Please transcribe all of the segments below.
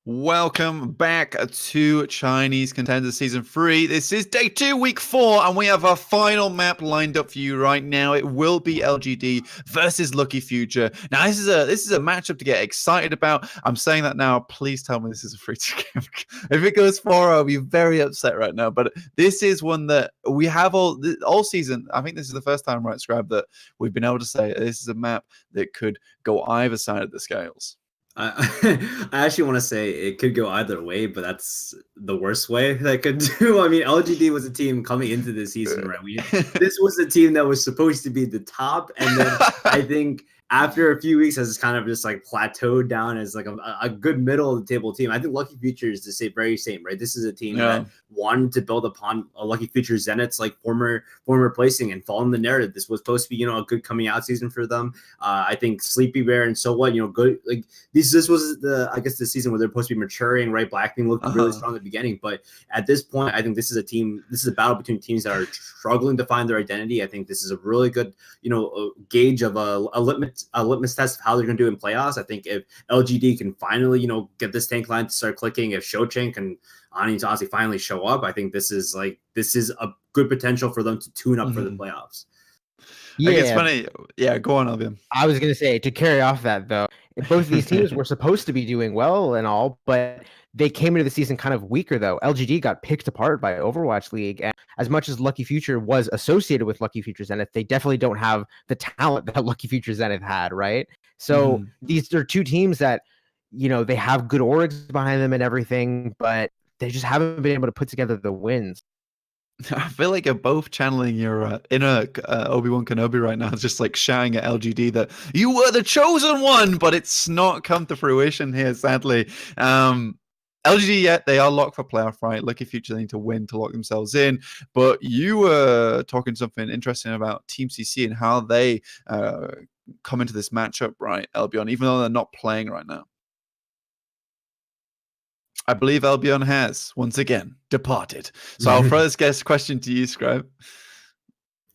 Welcome back to Chinese Contenders Season 3. This is day 2, week 4, and we have our final map lined up for you right now. It will be LGD versus Lucky Future. Now, this is a matchup to get excited about. I'm saying that now. Please tell me this is a free-to-game. If it goes 4, I'll be very upset right now. But this is one that we have all season. I think this is the first time, right, Scribe, that we've been able to say this is a map that could go either side of the scales. I actually want to say it could go either way, but that's the worst way that could do. I mean, LGD was a team coming into the season, right? This was a team that was supposed to be the top, and then I think after a few weeks has kind of just like plateaued down as like a good middle of the table team. I think Lucky Future is the very same, right? This is a team that wanted to build upon a Lucky Future Zenith's like former placing and following the narrative. This was supposed to be, a good coming out season for them. I think Sleepy Bear and so what, good like this was the season where they're supposed to be maturing, right? Blackpink looked really strong at the beginning, but at this point, I think this is a battle between teams that are struggling to find their identity. I think this is a really good, gauge of a litmus test of how they're going to do in playoffs. I think if LGD can finally, get this tank line to start clicking, if Shochen can honestly finally show up, I think this is a good potential for them to tune up for the playoffs. Yeah, it's funny. Yeah, go on, Albion. I was going to say, to carry off that, though, both of these teams were supposed to be doing well and all, but they came into the season kind of weaker, though. LGD got picked apart by Overwatch League, and as much as Lucky Future was associated with Lucky Future Zenith, they definitely don't have the talent that Lucky Future Zenith had, right? So these are two teams that, they have good orgs behind them and everything, but they just haven't been able to put together the wins. I feel like you're both channeling your inner Obi-Wan Kenobi right now, just like shouting at LGD that you were the chosen one, but it's not come to fruition here, sadly. LGD, yet they are locked for playoff, right? Lucky Future, they need to win to lock themselves in. But you were talking something interesting about Team CC and how they come into this matchup, right, Albion, even though they're not playing right now. I believe Albion has, once again, departed. So I'll throw this guest question to you, Scribe.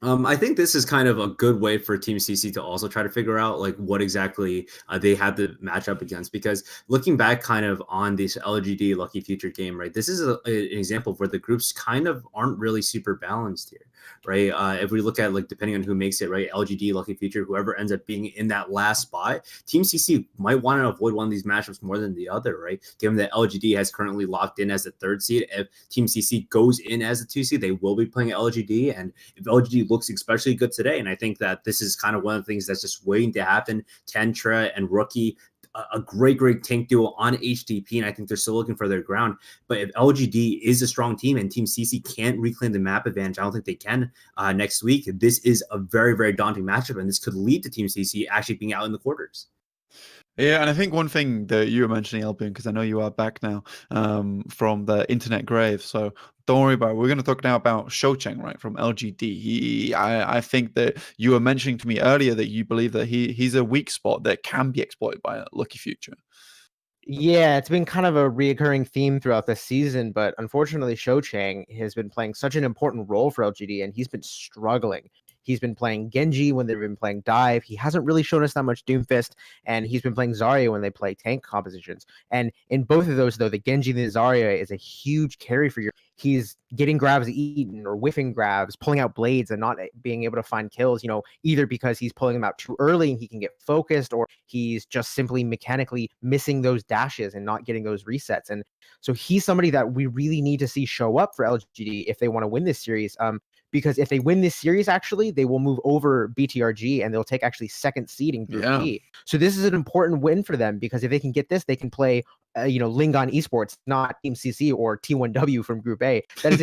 I think this is kind of a good way for Team CC to also try to figure out like what exactly they had to match up against, because looking back kind of on this LGD Lucky Future game, right, this is an example where the groups kind of aren't really super balanced here, right? If we look at like depending on who makes it, right, LGD, Lucky Future, whoever ends up being in that last spot, Team CC might want to avoid one of these matchups more than the other, right? Given that LGD has currently locked in as the 3rd seed, if Team CC goes in as the 2 seed, they will be playing LGD, and if LGD looks especially good today, and I think that this is kind of one of the things that's just waiting to happen. Tentra and Rookie, a great tank duo on HDP, and I think they're still looking for their ground. But if LGD is a strong team and Team CC can't reclaim the map advantage, I don't think they can next week. This is a very, very daunting matchup, and this could lead to Team CC actually being out in the quarters. Yeah, and I think one thing that you were mentioning, Albion, because I know you are back now from the internet grave, so don't worry about it. We're going to talk now about Shocheng, right, from LGD. I think that you were mentioning to me earlier that you believe that he's a weak spot that can be exploited by a Lucky Future. Yeah, it's been kind of a reoccurring theme throughout this season, but unfortunately, Shocheng has been playing such an important role for LGD, and he's been struggling. He's been playing Genji when they've been playing Dive. He hasn't really shown us that much Doomfist, and he's been playing Zarya when they play tank compositions. And in both of those, though, the Genji and the Zarya is a huge carry for you. He's getting grabs eaten or whiffing grabs, pulling out blades and not being able to find kills, either because he's pulling them out too early and he can get focused, or he's just simply mechanically missing those dashes and not getting those resets. And so he's somebody that we really need to see show up for LGD if they want to win this series. Because if they win this series, actually, they will move over BTRG and they'll take actually 2nd seed in Group B. So this is an important win for them, because if they can get this, they can play, Lingon Esports, not Team CC or T1W from Group A. That is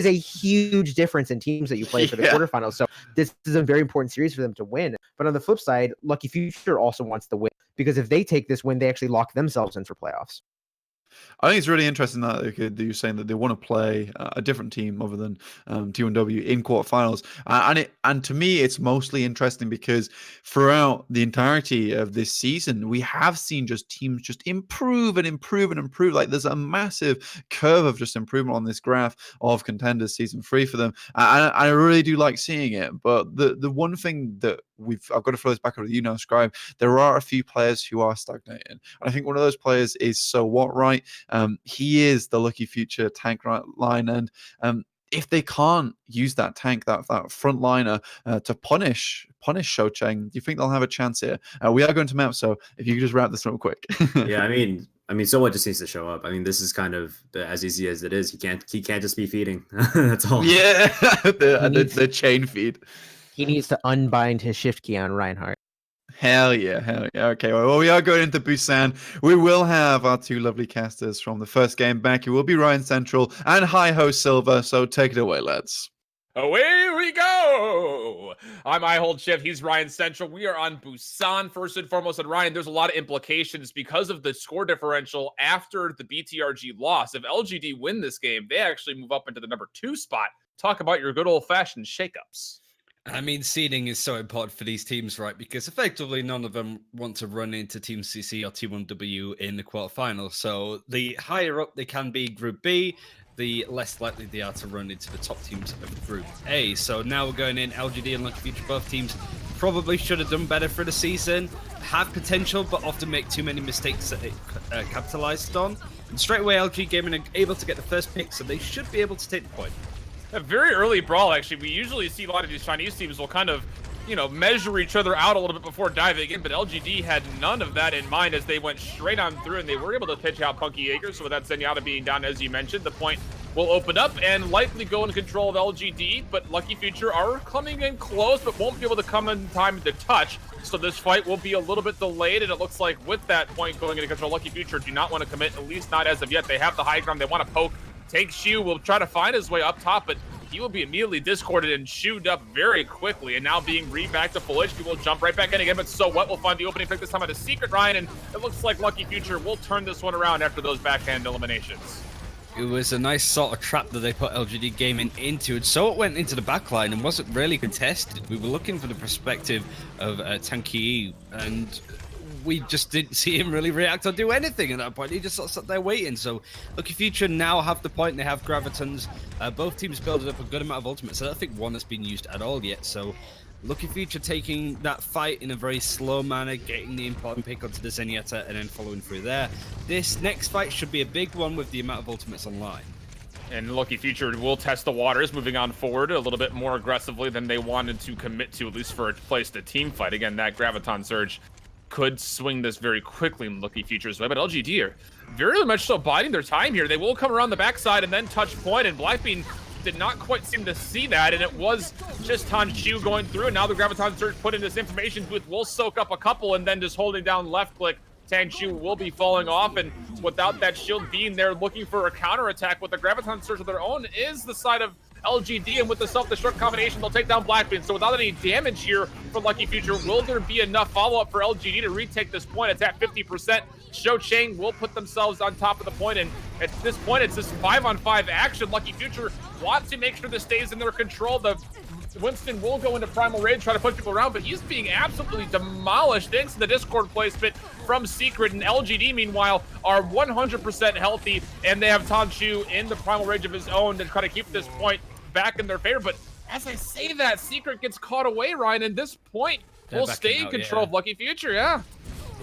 a huge difference in teams that you play for the quarterfinals. So this is a very important series for them to win. But on the flip side, Lucky Future also wants to win, because if they take this win, they actually lock themselves in for playoffs. I think it's really interesting that you're saying that they want to play a different team other than T1W in quarterfinals, and to me, it's mostly interesting because throughout the entirety of this season, we have seen just teams just improve and improve and improve. Like there's a massive curve of just improvement on this graph of Contenders season 3 for them. I really do like seeing it. But the one thing that I've got to throw this back over to you now, Scribe. There are a few players who are stagnating, and I think one of those players is So What, right? He is the Lucky Future tank line, and if they can't use that tank, that front liner to punish Shou Cheng, do you think they'll have a chance here? We are going to map, so if you could just wrap this up quick. Yeah, I mean, So What just needs to show up. I mean, this is kind of as easy as it is. He can't just be feeding. That's all. Yeah, the chain feed. He needs to unbind his shift key on Reinhardt. Hell yeah. Okay, well, we are going into Busan. We will have our two lovely casters from the first game back. It will be Ryan Central and Hi-Ho Silver, so take it away, lads. Away we go! I'm iHold Shift. He's Ryan Central. We are on Busan first and foremost. And Ryan, there's a lot of implications because of the score differential after the BTRG loss. If LGD win this game, they actually move up into the number 2 spot. Talk about your good old-fashioned shakeups. I mean, seeding is so important for these teams, right? Because effectively none of them want to run into Team CC or T1W in the quarterfinals. So the higher up they can be Group B, the less likely they are to run into the top teams of Group A. So now we're going in, LGD and Lucky Future, both teams probably should have done better for the season, have potential, but often make too many mistakes that they capitalized on. And straight away, LG Gaming are able to get the first pick, so they should be able to take the point. A very early brawl, actually. We usually see a lot of these Chinese teams will kind of, measure each other out a little bit before diving in, but LGD had none of that in mind as they went straight on through, and they were able to pitch out Punky Jaeger. So with that Zenyatta being down, as you mentioned, the point will open up and likely go in control of LGD, but Lucky Future are coming in close, but won't be able to come in time to touch. So this fight will be a little bit delayed, and it looks like with that point going into control, Lucky Future do not want to commit, at least not as of yet. They have the high ground. They want to poke. Take Shu will try to find his way up top, but he will be immediately discorded and shooed up very quickly, and now being back to full HP will jump right back in again, but So What will find the opening pick this time at a secret, Ryan, and it looks like Lucky Future will turn this one around after those backhand eliminations. It was a nice sort of trap that they put LGD Gaming into, and so it went into the backline and wasn't really contested. We were looking for the perspective of Tanky, and we just didn't see him really react or do anything at that point. He just sort of sat there waiting. So Lucky Future now have the point. They have Gravitons. Both teams built up a good amount of ultimates. I don't think one has been used at all yet. So Lucky Future taking that fight in a very slow manner, getting the important pick onto the Zenyatta, and then following through there. This next fight should be a big one with the amount of ultimates online. And Lucky Future will test the waters, moving on forward a little bit more aggressively than they wanted to commit to, at least for a place to team fight. Again, that Graviton Surge could swing this very quickly in Lucky Future's way, but LGD are very much so biding their time here. They will come around the backside and then touch point, and Blackbean did not quite seem to see that, and it was just Tanshu going through, and now the Graviton Surge put in this information booth will soak up a couple, and then just holding down left click, Tanshu will be falling off, and without that shield being there looking for a counterattack with the Graviton Surge of their own is the side of LGD, and with the self-destruct combination, they'll take down Blackbean. So without any damage here for Lucky Future, will there be enough follow-up for LGD to retake this point? It's at 50%. Shou Cheng will put themselves on top of the point, and at this point, it's this 5-on-5 action. Lucky Future wants to make sure this stays in their control. The Winston will go into Primal Rage, try to push people around, but he's being absolutely demolished thanks to the Discord placement from Secret, and LGD, meanwhile, are 100% healthy, and they have Tanshu in the Primal Rage of his own to try to keep this point back in their favor. But as I say that, Secret gets caught away, Ryan, and this point will stay in control of Lucky Future, yeah.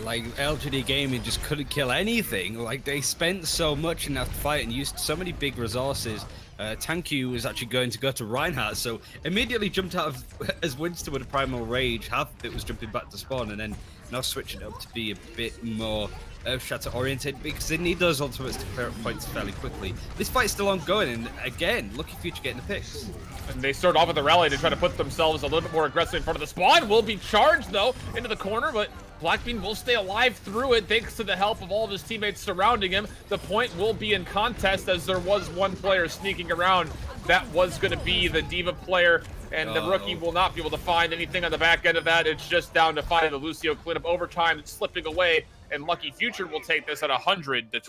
Like, LGD Gaming just couldn't kill anything. Like, they spent so much in that fight and used so many big resources. Tankyu was actually going to go to Reinhardt, so immediately jumped out of as Winston with a Primal Rage. Half of it was jumping back to spawn, and then now switching it up to be a bit more Shatter oriented, because they need those ultimates to clear up points fairly quickly. This fight's still ongoing, and again, Lucky Future getting the picks. And they start off with the rally to try to put themselves a little bit more aggressive in front of the spawn. Will be charged, though, into the corner, but Blackbean will stay alive through it thanks to the help of all of his teammates surrounding him. The point will be in contest, as there was one player sneaking around. That was going to be the D.Va player and the rookie will not be able to find anything on the back end of that. It's just down to finding the Lucio cleanup overtime, slipping away, and Lucky Future will take this at 100-28.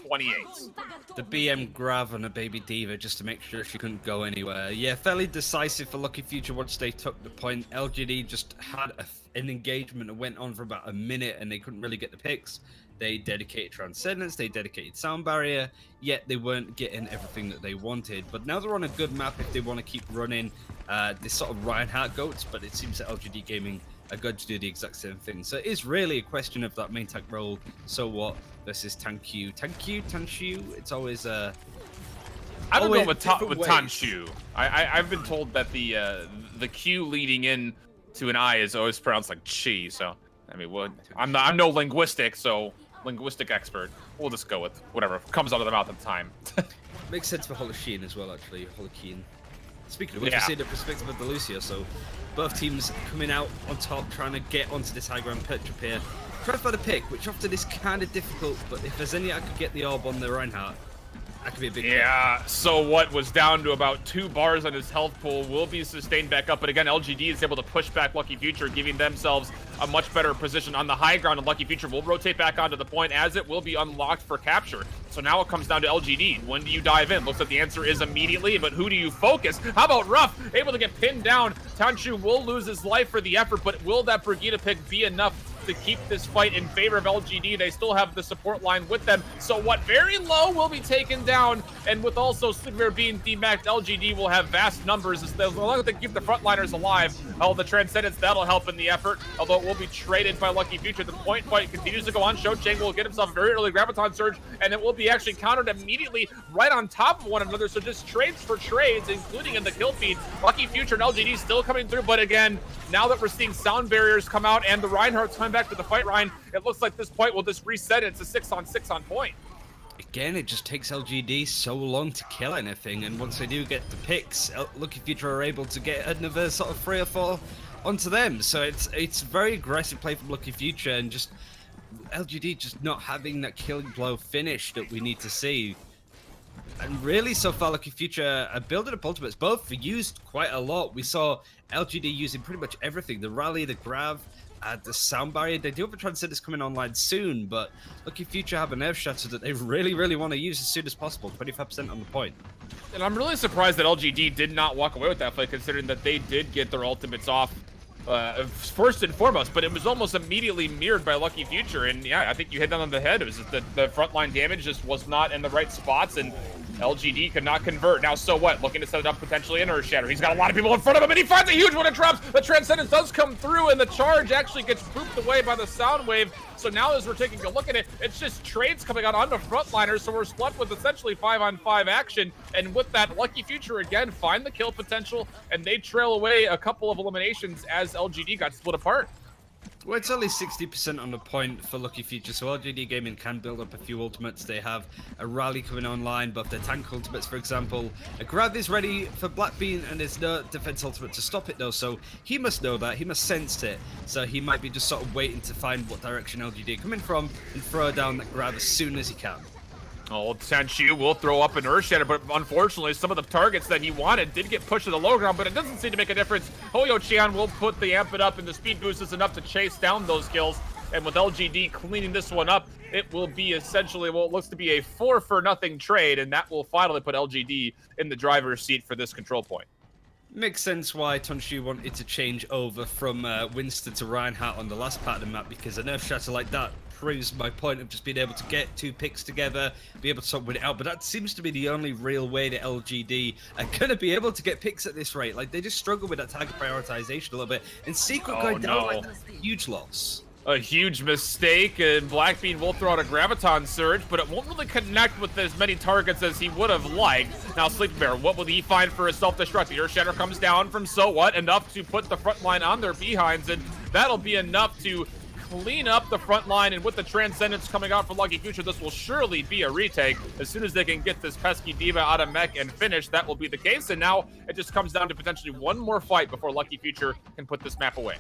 The BM grab on a Baby Diva just to make sure she couldn't go anywhere. Yeah, fairly decisive for Lucky Future once they took the point. LGD just had an engagement that went on for about a minute and they couldn't really get the picks. They dedicated Transcendence, they dedicated Sound Barrier, yet they weren't getting everything that they wanted. But now they're on a good map if they want to keep running this sort of Reinhardt goats, but it seems that LGD Gaming are going to do the exact same thing. So it is really a question of that main tank role, so what, versus Tanshu. It's always I don't know with Tanshu. I've been told that the Q leading in to an I is always pronounced like chi, so I mean, I'm no linguistic, so linguistic expert. We'll just go with whatever comes out of the mouth at the time. Makes sense for Holocene as well, actually. Holocene. Speaking of which, you see the perspective of the Lucio, so both teams coming out on top, trying to get onto this high ground perch up here. Try to find a pick, which often is kind of difficult, but if there's any I could get the orb on the Reinhardt, that could be a big Yeah, so what was down to about 2 bars on his health pool will be sustained back up, but again, LGD is able to push back Lucky Future, giving themselves a much better position on the high ground, and Lucky Future will rotate back onto the point as it will be unlocked for capture. So now it comes down to LGD. When do you dive in? Looks like the answer is immediately, but who do you focus? How about Ruff? Able to get pinned down. Tanshu will lose his life for the effort, but will that Brigida pick be enough to keep this fight in favor of LGD? They still have the support line with them. So what, very low will be taken down, and with also Sleepwear being demaxed, LGD will have vast numbers as long as they keep the frontliners alive. Oh, the Transcendence, that'll help in the effort, although it will be traded by Lucky Future. The point fight continues to go on. Shochang will get himself a very early Graviton Surge, and it will be actually countered immediately right on top of one another, so just trades for trades, including in the kill feed. Lucky Future and LGD still coming through, but again, now that we're seeing sound barriers come out and the Reinhardt's coming back to the fight, Ryan, it looks like this point will just reset it. It's a 6-on-6 on point. Again, it just takes LGD so long to kill anything, and once they do get the picks, Lucky Future are able to get another sort of 3 or 4 onto them. So it's very aggressive play from Lucky Future, and just LGD just not having that killing blow finish that we need to see. And really, so far, Lucky Future are building up ultimates. Both used quite a lot. We saw LGD using pretty much everything. The rally, the grab, the sound barrier. They do have a Transcendence coming online soon, but Lucky Future have an Earth Shatter that they really, really want to use as soon as possible. 25% on the point. And I'm really surprised that LGD did not walk away with that fight, considering that they did get their ultimates off first and foremost, but it was almost immediately mirrored by Lucky Future. And yeah, I think you hit that on the head. It was just that the frontline damage just was not in the right spots, and LGD could not convert. Now, so what? Looking to set it up potentially in Earth Shatter. He's got a lot of people in front of him, and he finds a huge one. It drops. The Transcendence does come through, and the charge actually gets pooped away by the sound wave. So now, as we're taking a look at it, it's just trades coming out onto frontliners, so we're left with essentially 5-on-5 action. And with that, Lucky Future again find the kill potential, and they trail away a couple of eliminations as LGD got split apart. Well, it's only 60% on the point for Lucky Future, so LGD Gaming can build up a few ultimates. They have a rally coming online, but their tank ultimates, for example, a grab is ready for Blackbean, and there's no defense ultimate to stop it though, so he must know that, he must sense it, so he might be just sort of waiting to find what direction LGD are coming from and throw down that grab as soon as he can. Oh, Tanshu will throw up an Earth Shatter, but unfortunately, some of the targets that he wanted did get pushed to the low ground, but it doesn't seem to make a difference. Hoyo-chan will put the Amped up, and the speed boost is enough to chase down those kills. And with LGD cleaning this one up, it will be essentially what looks to be a 4-for-0 trade, and that will finally put LGD in the driver's seat for this control point. Makes sense why Tanshu wanted to change over from Winston to Reinhardt on the last part of the map, because an Earth Shatter like that proves my point of just being able to get 2 picks together, be able to sort of win it out. But that seems to be the only real way that LGD are going to be able to get picks at this rate. Like, they just struggle with that target prioritization a little bit. And Secret going down like that's a huge loss. A huge mistake, and Blackbean will throw out a Graviton Surge, but it won't really connect with as many targets as he would have liked. Now, Sleepbear, what will he find for a self-destruct? The Earth Shatter comes down from So What, enough to put the front line on their behinds, and that'll be enough to clean up the front line. And with the Transcendence coming out for Lucky Future, this will surely be a retake. As soon as they can get this pesky Diva out of mech and finish, that will be the case. And now it just comes down to potentially one more fight before Lucky Future can put this map away.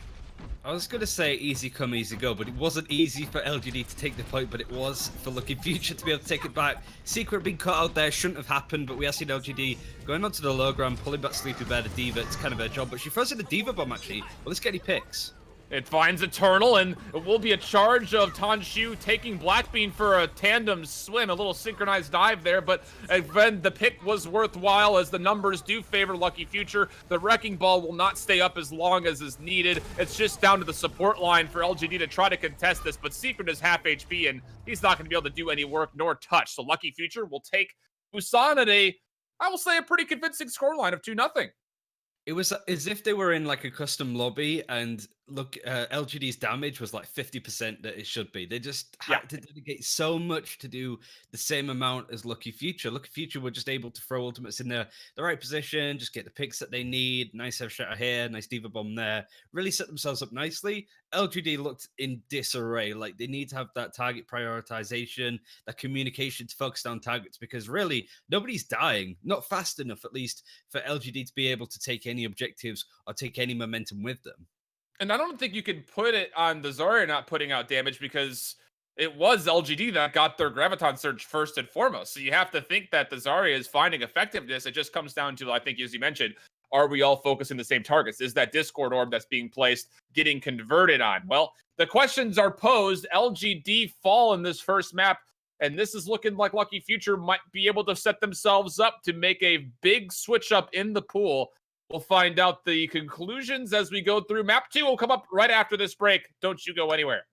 I was going to say easy come, easy go, but it wasn't easy for LGD to take the point, but it was for Lucky Future to be able to take it back. Secret being cut out there shouldn't have happened, but we are seeing LGD going onto the low ground, pulling back Sleepy Bear to D.Va. It's kind of her job, but she throws in a D.Va bomb, actually. Well, let's get any picks. It finds Eternal, and it will be a charge of Tanshu taking Blackbean for a tandem swim, a little synchronized dive there, but again, the pick was worthwhile as the numbers do favor Lucky Future. The Wrecking Ball will not stay up as long as is needed. It's just down to the support line for LGD to try to contest this, but Secret is half HP, and he's not going to be able to do any work nor touch. So Lucky Future will take Busan at I will say, a pretty convincing scoreline of 2-0. It was as if they were in like a custom lobby, and look, LGD's damage was like 50% that it should be. They just had to dedicate so much to do the same amount as Lucky Future. Lucky Future were just able to throw ultimates in the right position, just get the picks that they need. Nice head shot here, nice D.Va bomb there. Really set themselves up nicely. LGD looked in disarray. Like they need to have that target prioritization, that communication to focus on targets, because really nobody's dying, not fast enough at least for LGD to be able to take any objectives or take any momentum with them. And I don't think you can put it on the Zarya not putting out damage, because it was LGD that got their Graviton Surge first and foremost. So you have to think that the Zarya is finding effectiveness. It just comes down to, I think, as you mentioned, are we all focusing the same targets? Is that Discord orb that's being placed getting converted on? Well, the questions are posed. LGD fall in this first map, and this is looking like Lucky Future might be able to set themselves up to make a big switch up in the pool. We'll find out the conclusions as we go through. Map 2 will come up right after this break. Don't you go anywhere.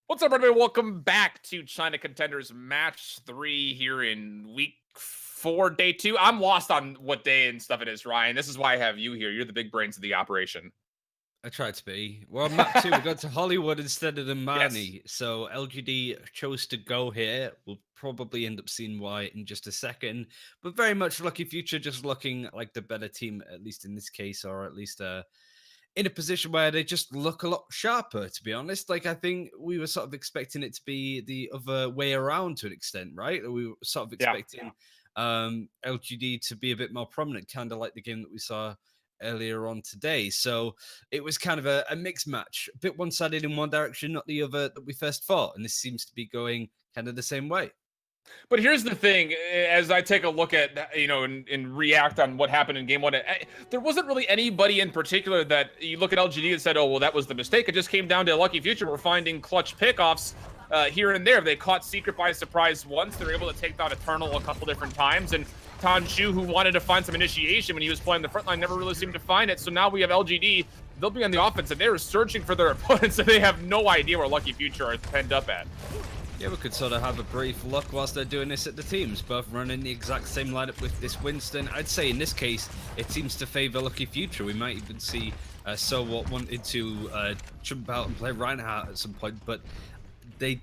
What's up, everybody? Welcome back to China Contenders Match 3 here in Week 4, Day 2. I'm lost on what day and stuff it is, Ryan. This is why I have you here. You're the big brains of the operation. I tried to be. Well, map 2, we got to Hollywood instead of the Mani. Yes. So LGD chose to go here. We'll probably end up seeing why in just a second. But very much Lucky Future just looking like the better team, at least in this case, or at least in a position where they just look a lot sharper, to be honest. Like, I think we were sort of expecting it to be the other way around to an extent, right? We were sort of expecting LGD to be a bit more prominent, kind of like the game that we saw earlier on today. So it was kind of a mixed match, a bit one-sided in one direction, not the other that we first thought. And this seems to be going kind of the same way. But here's the thing, as I take a look at, and react on what happened in Game 1, there wasn't really anybody in particular that you look at LGD and said, oh, well, that was the mistake. It just came down to Lucky Future. We're finding clutch pickoffs here and there. They caught Secret by surprise once. They were able to take down Eternal a couple different times. And Tanshu, who wanted to find some initiation when he was playing the front line, never really seemed to find it. So now we have LGD. They'll be on the offense, and they're searching for their opponents, and they have no idea where Lucky Future are penned up at. Yeah, we could sort of have a brief look whilst they're doing this at the teams, both running the exact same lineup with this Winston. I'd say in this case, it seems to favor Lucky Future. We might even see Sowat wanted to jump out and play Reinhardt at some point, but they,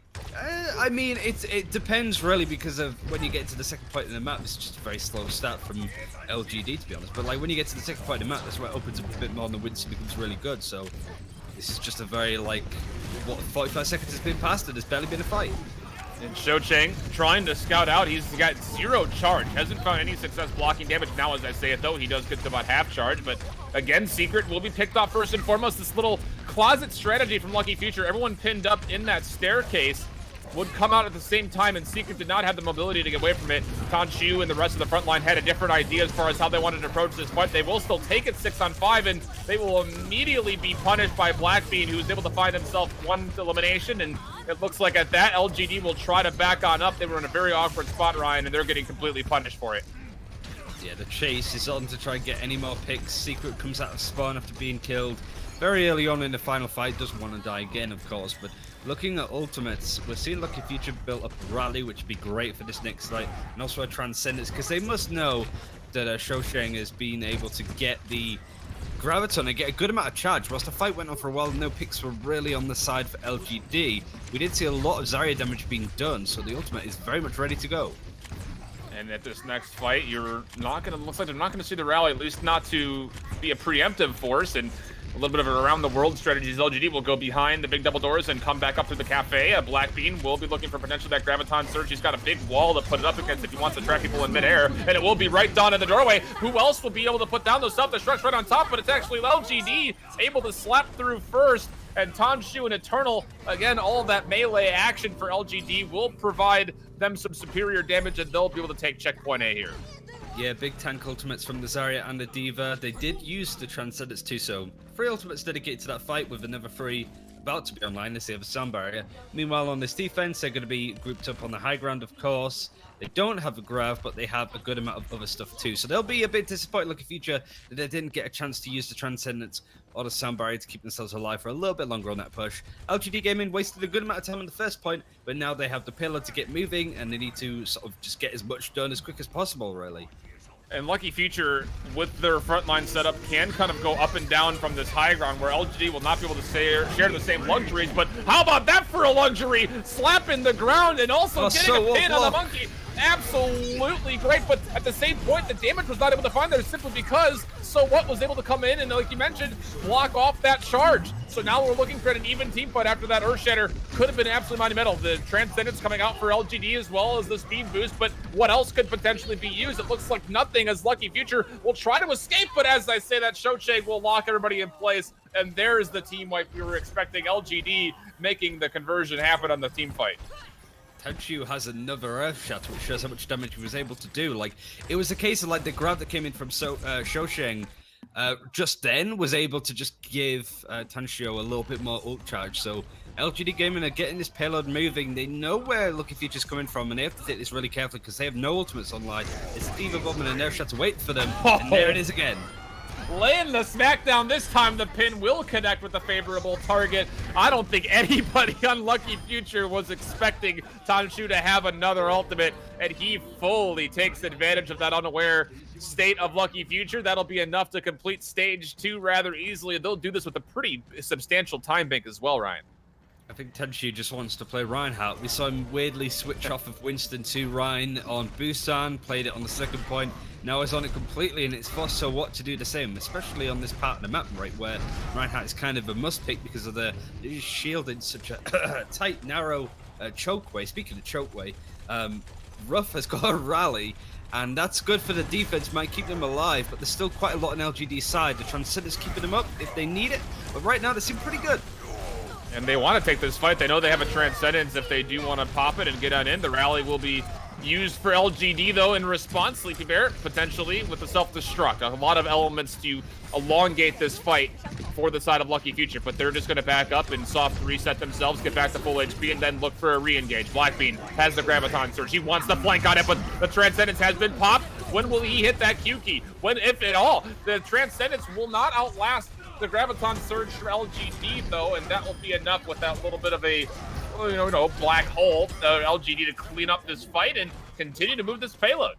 I mean, it depends really, because of when you get to the second point in the map, it's just a very slow start from LGD, to be honest. But like when you get to the second point in the map, that's where it opens up a bit more and the Winston becomes really good. So this is just a very, like, what, 45 seconds has been passed and there's barely been a fight. And Shochang trying to scout out. He's got 0 charge. Hasn't found any success blocking damage. Now, as I say it, though, he does get to about half charge. But again, Secret will be picked off first and foremost. This little closet strategy from Lucky Future. Everyone pinned up in that staircase would come out at the same time, and Secret did not have the mobility to get away from it. Tanshu and the rest of the front line had a different idea as far as how they wanted to approach this fight. They will still take it 6-on-5, and they will immediately be punished by Blackbean, who's able to find himself 1 elimination, and it looks like at that, LGD will try to back on up. They were in a very awkward spot, Ryan, and they're getting completely punished for it. Yeah, the chase is on to try and get any more picks. Secret comes out of spawn after being killed very early on in the final fight. Doesn't want to die again, of course, but looking at ultimates, we're seeing Lucky Future built up a rally, which would be great for this next fight, and also a Transcendence, because they must know that Shochang has been able to get the Graviton and get a good amount of charge. Whilst the fight went on for a while, no picks were really on the side for LGD. We did see a lot of Zarya damage being done, so the ultimate is very much ready to go. And at this next fight, looks like they're not gonna see the rally, at least not to be a preemptive force, and a little bit of an around-the-world strategy as LGD will go behind the big double doors and come back up through the cafe. Blackbean will be looking for potentially that Graviton surge. He's got a big wall to put it up against if he wants to track people in midair, and it will be right down in the doorway. Who else will be able to put down those self-destructs right on top? But it's actually LGD able to slap through first, and Tanshu and Eternal, again, all of that melee action for LGD will provide them some superior damage, and they'll be able to take checkpoint A here. Yeah, big tank ultimates from the Zarya and the Diva. They did use the Transcendence too, so 3 ultimates dedicated to that fight with another 3 about to be online. They have a sound barrier. Meanwhile, on this defense, they're going to be grouped up on the high ground, of course. They don't have a grav, but they have a good amount of other stuff too. So they'll be a bit disappointed, Lucky Future, that they didn't get a chance to use the Transcendence or the sound barrier to keep themselves alive for a little bit longer on that push. LGD Gaming wasted a good amount of time on the first point, but now they have the pillar to get moving, and they need to sort of just get as much done as quick as possible, really. And Lucky Future, with their frontline setup, can kind of go up and down from this high ground where LGD will not be able to share the same luxuries. But how about that for a luxury? Slapping the ground and also getting a pin on the monkey. Absolutely great, but at the same point, the damage was not able to find there simply because Sowat was able to come in and, like you mentioned, block off that charge. So now we're looking for an even team fight after that Earthshatter. Could have been absolutely monumental. The Transcendence coming out for LGD as well as the speed boost, but what else could potentially be used? It looks like nothing, as Lucky Future will try to escape, but as I say that, Shochang will lock everybody in place, and there's the team wipe we were expecting. LGD making the conversion happen on the team fight. Tanshu has another Earthshatter, which shows how much damage he was able to do. Like, it was a case of, like, the grab that came in from Shochang just then was able to just give Tanshu a little bit more ult charge. So LGD Gaming are getting this payload moving. They know where Lucky Future's coming from, and they have to take this really carefully because they have no ultimates online. It's Diva Bomb and an Earthshatter waiting for them, and there it is again. laying the smackdown. This time the pin will connect with the favorable target. I don't think anybody on Lucky Future was expecting Tanshu to have another ultimate, and he fully takes advantage of that unaware state of Lucky Future. That'll be enough to complete stage 2 rather easily. They'll do this with a pretty substantial time bank as well, Ryan. I think Tanshu just wants to play Reinhardt. We saw him weirdly switch off of Winston to Ryan on Busan, played it on the second point. Now he's on it completely, and it's forced so what to do the same, especially on this part of the map, right, where Reinhardt is kind of a must-pick because of the shield in such a tight, narrow chokeway. Speaking of chokeway, Ruff has got a rally, and that's good for the defense, might keep them alive, but there's still quite a lot on LGD's side. The Transcendent's keeping them up if they need it, but right now they seem pretty good. And they want to take this fight. They know they have a Transcendence if they do want to pop it and get on in. The rally will be used for LGD, though, in response. Sleepy Bear, potentially, with the self-destruct. A lot of elements to elongate this fight for the side of Lucky Future, but they're just going to back up and soft reset themselves, get back to full HP, and then look for a re-engage. Blackbean has the Graviton Surge. He wants the flank on it, but the Transcendence has been popped. When will he hit that Q key? When, if at all? The Transcendence will not outlast the Graviton Surge for LGD, though, and that will be enough with that little bit of a, black hole, LGD to clean up this fight and continue to move this payload.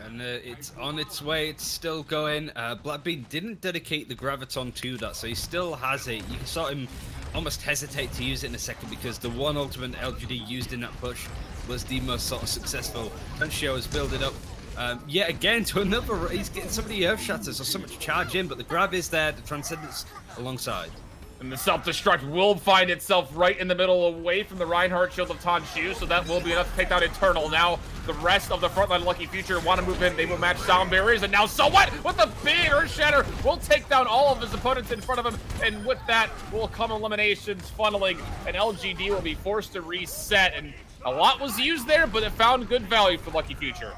And it's on its way, it's still going. Blackbean didn't dedicate the Graviton to that, so he still has it. You saw him almost hesitate to use it in a second because the one ultimate LGD used in that push was the most sort of successful. Tanshu is building up yet again to another. He's getting so many Earth Shatters or so much charge in, but the grab is there, the Transcendence alongside. And the self-destruct will find itself right in the middle away from the Reinhardt shield of Tanshu, so that will be enough to take down Eternal. Now, the rest of the frontline Lucky Future want to move in. They will match sound barriers, and now so what? With the big Earth Shatter, will take down all of his opponents in front of him, and with that will come eliminations funneling, and LGD will be forced to reset, and a lot was used there, but it found good value for Lucky Future.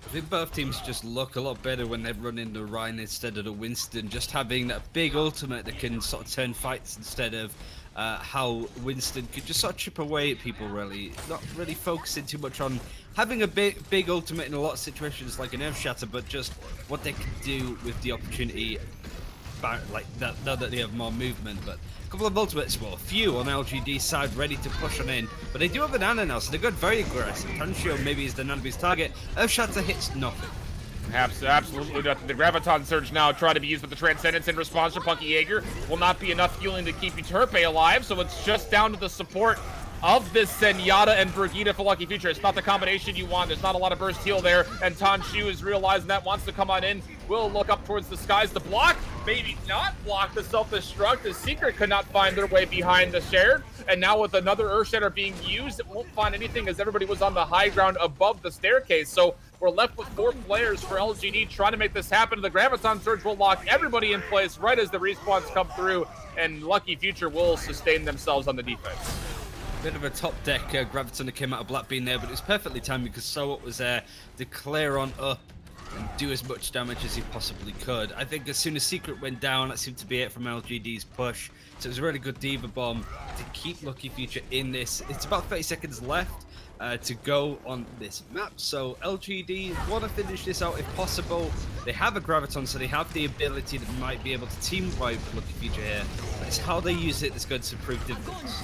I think both teams just look a lot better when they run in the Rhine instead of the Winston. Just having that big ultimate that can sort of turn fights instead of how Winston could just sort of chip away at people, really. Not really focusing too much on having a big ultimate in a lot of situations like an Earth Shatter, but just what they can do with the opportunity, like that, now that they have more movement. But a couple of ultimates, well, a few on LGD's side ready to push on in, but they do have an Ana now, so they're going very aggressive. Tanshu maybe is the Nanabe's target. Earth Shatter hits nothing. Absolutely nothing. The Graviton Surge now trying to be used with the Transcendence in response to Punky Jaeger. Will not be enough healing to keep Turpe alive, so it's just down to the support of this Zenyatta and Brigitte for Lucky Future. It's not the combination you want. There's not a lot of burst heal there, and Tanshu is realizing that, wants to come on in. Will look up towards the skies to block, maybe not block the self-destruct. The Secret could not find their way behind the shared, and now with another Earth Shatter being used, it won't find anything as everybody was on the high ground above the staircase. So we're left with 4 players for LGD trying to make this happen. The Graviton Surge will lock everybody in place right as the respawns come through, and Lucky Future will sustain themselves on the defense. Bit of a top deck Graviton that came out of Blackbean there, but it was perfectly timed because Sowat was there to clear on up and do as much damage as he possibly could. I think as soon as Secret went down, that seemed to be it from LGD's push. So it was a really good Diva Bomb to keep Lucky Future in this. It's about 30 seconds left to go on this map. So LGD want to finish this out if possible. They have a Graviton, so they have the ability that might be able to team wipe Lucky Future here. But it's how they use it that's going to prove dividends.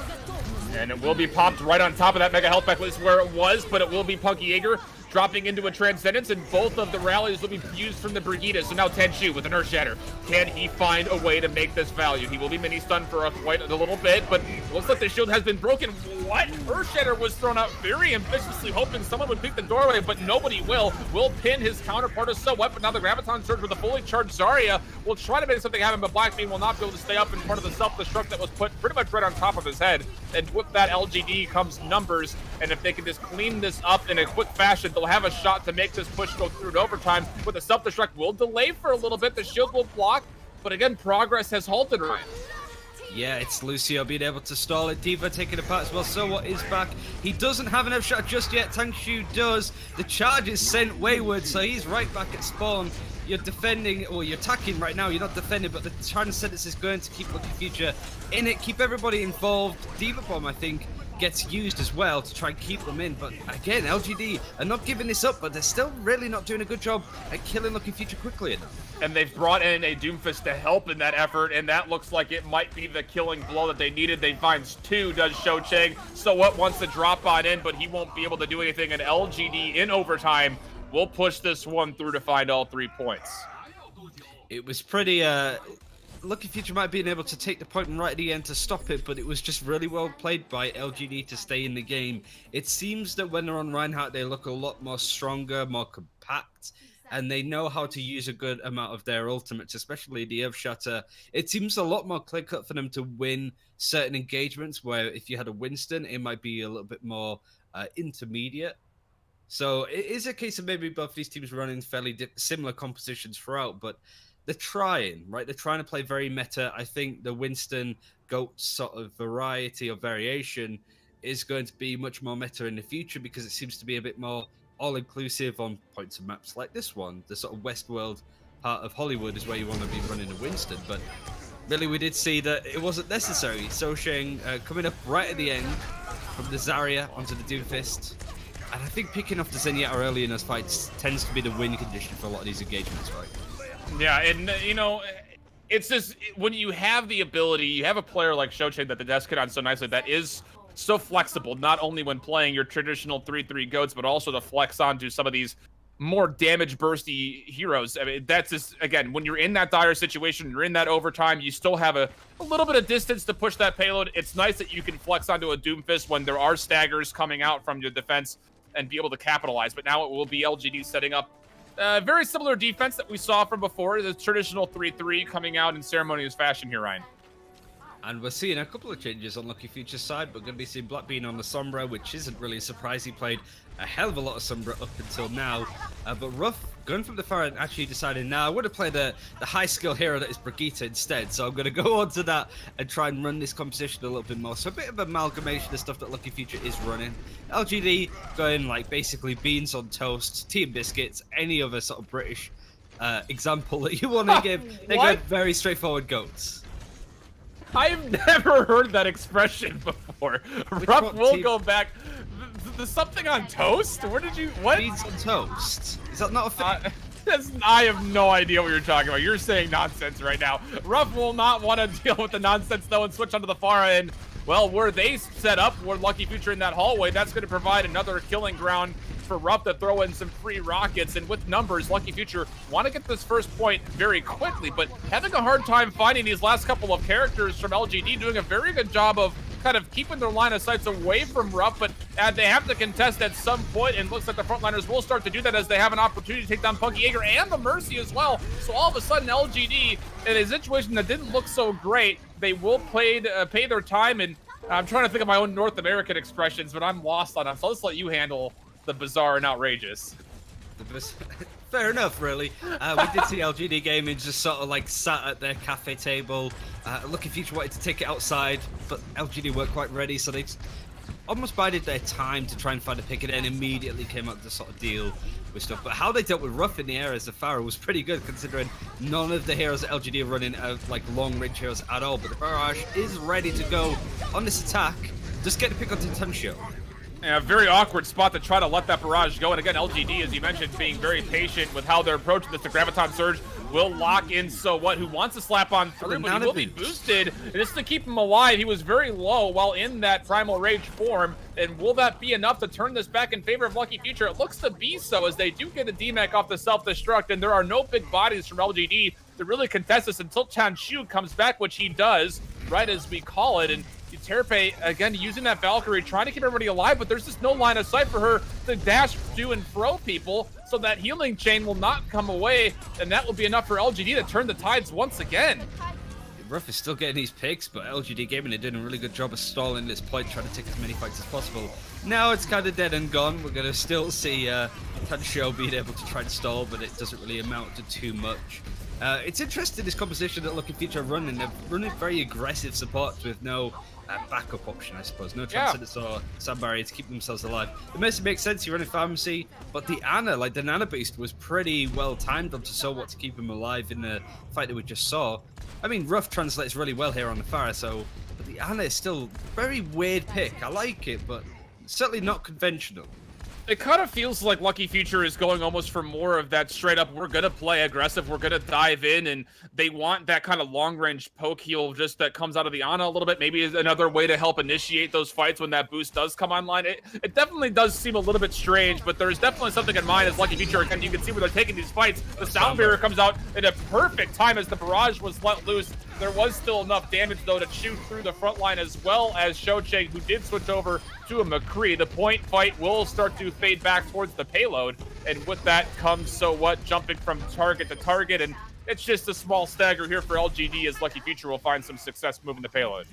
And it will be popped right on top of that Mega Health Pack list where it was, but it will be Punky Jaeger dropping into a Transcendence, and both of the rallies will be used from the Brigitte. So now Tanshu with an Earth Shatter. Can he find a way to make this value? He will be mini-stunned for quite a little bit, but looks like the shield has been broken. What? Earth Shatter was thrown out very ambitiously, hoping someone would pick the doorway, but nobody will. Will pin his counterpart of Sowat, but now the Graviton Surge with a fully charged Zarya will try to make something happen, but Blackbean will not be able to stay up in front of the self-destruct that was put pretty much right on top of his head. And with that LGD comes numbers, and if they can just clean this up in a quick fashion, they'll have a shot to make this push go through to overtime. With the self-destruct will delay for a little bit, the shield will block, but again, progress has halted, Ryan. Yeah, it's Lucio being able to stall it. Diva taking apart as well. Sowat is back. He doesn't have an F-shot just yet. Tanshu does. The charge is sent wayward, so he's right back at spawn. You're defending, or you're attacking right now. You're not defending, but the Transcendence is going to keep Lucky Future in it. Keep everybody involved. Diva Bomb, I think, gets used as well to try and keep them in. But again, LGD are not giving this up, but they're still really not doing a good job at killing Lucky Future quickly enough. And they've brought in a Doomfist to help in that effort, and that looks like it might be the killing blow that they needed. They find 2, does Shou Chang. So what wants to drop on in, but he won't be able to do anything. And LGD in overtime will push this one through to find all 3 points. It was pretty, Lucky Future might have been able to take the point right at the end to stop it, but it was just really well played by LGD to stay in the game. It seems that when they're on Reinhardt, they look a lot more stronger, more compact, and they know how to use a good amount of their ultimates, especially the Earth Shatter. It seems a lot more clear-cut for them to win certain engagements, where if you had a Winston, it might be a little bit more intermediate. So it is a case of maybe both these teams running fairly similar compositions throughout, but they're trying, right? They're trying to play very meta. I think the Winston GOAT sort of variety or variation is going to be much more meta in the future because it seems to be a bit more all-inclusive on points of maps like this one. The sort of Westworld part of Hollywood is where you want to be running a Winston, but really we did see that it wasn't necessary. Shou Chang coming up right at the end from the Zarya onto the Doomfist. And I think picking off the Zenyatta early in those fights tends to be the win condition for a lot of these engagements, right? Yeah, and you know, it's just when you have the ability, you have a player like Shou Chang that the desk hit on so nicely that is so flexible, not only when playing your traditional 3-3 goats, but also to flex onto some of these more damage bursty heroes. I mean, that's just, again, when you're in that dire situation, you're in that overtime, you still have a little bit of distance to push that payload. It's nice that you can flex onto a Doomfist when there are staggers coming out from your defense and be able to capitalize. But now it will be LGD setting up very similar defense that we saw from before, the traditional 3-3 coming out in ceremonious fashion here, Ryan. And we're seeing a couple of changes on Lucky Future's side. We're going to be seeing Black Bean on the Sombra, which isn't really a surprise. He played a hell of a lot of Sombra up until now. But Ruff, going from the far end, actually decided, now I want to play the high skill hero that is Brigitte instead. So I'm going to go on to that and try and run this composition a little bit more. So a bit of amalgamation of stuff that Lucky Future is running. LGD going like basically beans on toast, tea and biscuits, any other sort of British example that you want to give. They go very straightforward goats. I've never heard that expression before. Ruff will go back. The something on toast? Where did you, what? Beans on toast. Is that not a thing? I have no idea what you're talking about. You're saying nonsense right now. Ruff will not want to deal with the nonsense though and switch onto the far end. Well, where they set up, where Lucky Future in that hallway, that's going to provide another killing ground for Ruff to throw in some free rockets. And with numbers, Lucky Future want to get this first point very quickly, but having a hard time finding these last couple of characters from LGD, doing a very good job of kind of keeping their line of sights away from Ruff, but they have to contest at some point, and looks like the frontliners will start to do that as they have an opportunity to take down Punky Jaeger and the Mercy as well. So all of a sudden, LGD, in a situation that didn't look so great, they will pay their time, and I'm trying to think of my own North American expressions, but I'm lost on them, so let's let you handle the bizarre and outrageous. Fair enough, really. We did see LGD Gaming just sort of like sat at their cafe table. Lucky Future wanted to take it outside, but LGD weren't quite ready, so they almost bided their time to try and find a pick and then immediately came up to sort of deal with stuff. But how they dealt with Ruff in the air as a Pharaoh was pretty good, considering none of the heroes that LGD are running are like long range heroes at all. But the Barrage is ready to go on this attack. Just get the pick on Tintuncio. And a very awkward spot to try to let that barrage go. And again, LGD, as you mentioned, being very patient with how they're approaching this. The Graviton Surge will lock in So What, who wants to slap on through, but he will be boosted. Just to keep him alive, he was very low while in that Primal Rage form. And will that be enough to turn this back in favor of Lucky Future? It looks to be so, as they do get a DMAC off the self-destruct, and there are no big bodies from LGD to really contest this until Chanshu comes back, which he does, right as we call it. And Terpe, again, using that Valkyrie, trying to keep everybody alive, but there's just no line of sight for her to dash, do, and throw people, so that healing chain will not come away, and that will be enough for LGD to turn the tides once again. Ruff is still getting these picks, but LGD Gaming are doing a really good job of stalling this point, trying to take as many fights as possible. Now it's kind of dead and gone. We're going to still see Tanshio being able to try and stall, but it doesn't really amount to too much. It's interesting, this composition that Lucky Future are running. They're running very aggressive support with no backup option, I suppose. No Transcendence or Sand Barrier to keep themselves alive. The Mercy makes sense, you're running Pharmacy, but the Ana, like the Nana Beast, was pretty well timed onto So What to keep him alive in the fight that we just saw. I mean, Ruff translates really well here on the Pharah, so, but the the Ana is still a very weird pick. I like it, but certainly not conventional. It kind of feels like Lucky Future is going almost for more of that straight up, we're going to play aggressive, we're going to dive in, and they want that kind of long-range poke heal just that comes out of the Ana a little bit. Maybe is another way to help initiate those fights when that boost does come online. It definitely does seem a little bit strange, but there's definitely something in mind as Lucky Future, and you can see where they're taking these fights. The Sound Barrier comes out in a perfect time as the barrage was let loose. There was still enough damage, though, to chew through the front line, as well as Shocheng, who did switch over to a McCree. The point fight will start to fade back towards the payload, and with that comes So What, jumping from target to target, and it's just a small stagger here for LGD as Lucky Future will find some success moving the payload.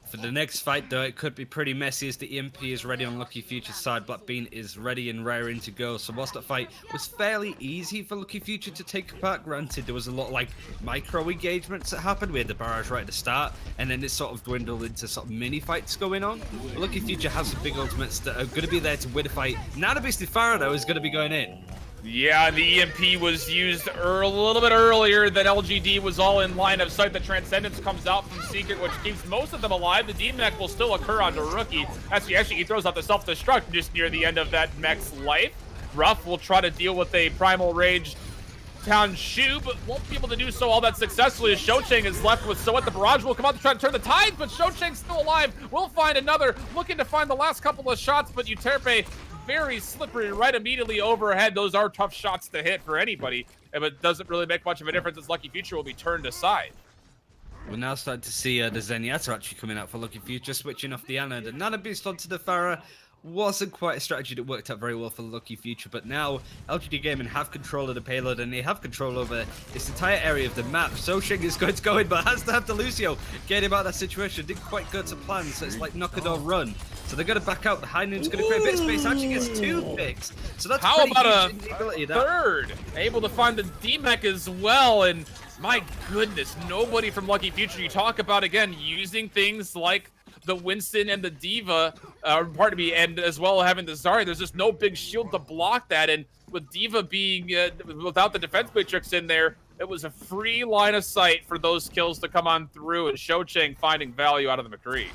For the next fight, though, it could be pretty messy as the EMP is ready on Lucky Future's side. Blackbean is ready and raring to go. So whilst that fight was fairly easy for Lucky Future to take apart, granted, there was a lot of, like, micro-engagements that happened. We had the barrage right at the start, and then it sort of dwindled into sort of mini-fights going on. But Lucky Future has some big ultimates that are going to be there to win a fight. Now the Beastly Pharaoh, though, is going to be going in. Yeah, the EMP was used a little bit earlier than LGD was all in line of sight. The Transcendence comes out from Secret, which keeps most of them alive. The D-Mech will still occur onto Rookie. Actually, he throws out the self-destruct just near the end of that mech's life. Ruff will try to deal with a Primal Rage Town Shoe, but won't be able to do so all that successfully as Shocheng is left with So What. The barrage will come out to try to turn the tide, but Shocheng's still alive. We'll find another, looking to find the last couple of shots, but Euterpe very slippery right immediately overhead. Those are tough shots to hit for anybody, but it doesn't really make much of a difference as Lucky Future will be turned aside. We're now starting to see the Zenyatta actually coming out for Lucky Future, switching off the Ana. The Nana Beast onto the Pharaoh wasn't quite a strategy that worked out very well for Lucky Future, but now LGD Gaming have control of the payload and they have control over this entire area of the map. Shocheng is going to go in, but has to have the Lucio get him out of that situation. Didn't quite go to plan, so it's like knock it or run. So they're going to back out. The High Noon's going to create a bit of space. Actually gets 2 picks. So that's how about huge a third? Able to find the D-Mech as well, and my goodness, nobody from Lucky Future. You talk about, again, using things like the Winston and the Diva, pardon me, and as well having the Zarya. There's just no big shield to block that, and with Diva being without the defense matrix in there, it was a free line of sight for those kills to come on through, and Shocheng finding value out of the McCree.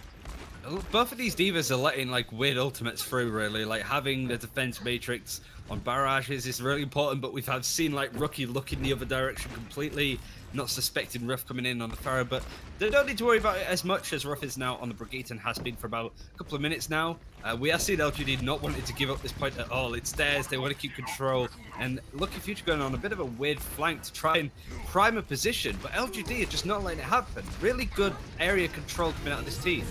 Both of these divas are letting like weird ultimates through, really. Like having the defense matrix on barrages is really important, but we've seen like Rookie look in the other direction completely, not suspecting Ruff coming in on the Pharaoh, but they don't need to worry about it as much as Ruff is now on the Brigitte and has been for about a couple of minutes now. We are seeing LGD not wanting to give up this point at all. It's theirs, they want to keep control, and Lucky Future going on a bit of a weird flank to try and prime a position, but LGD are just not letting it happen. Really good area control coming out of this team.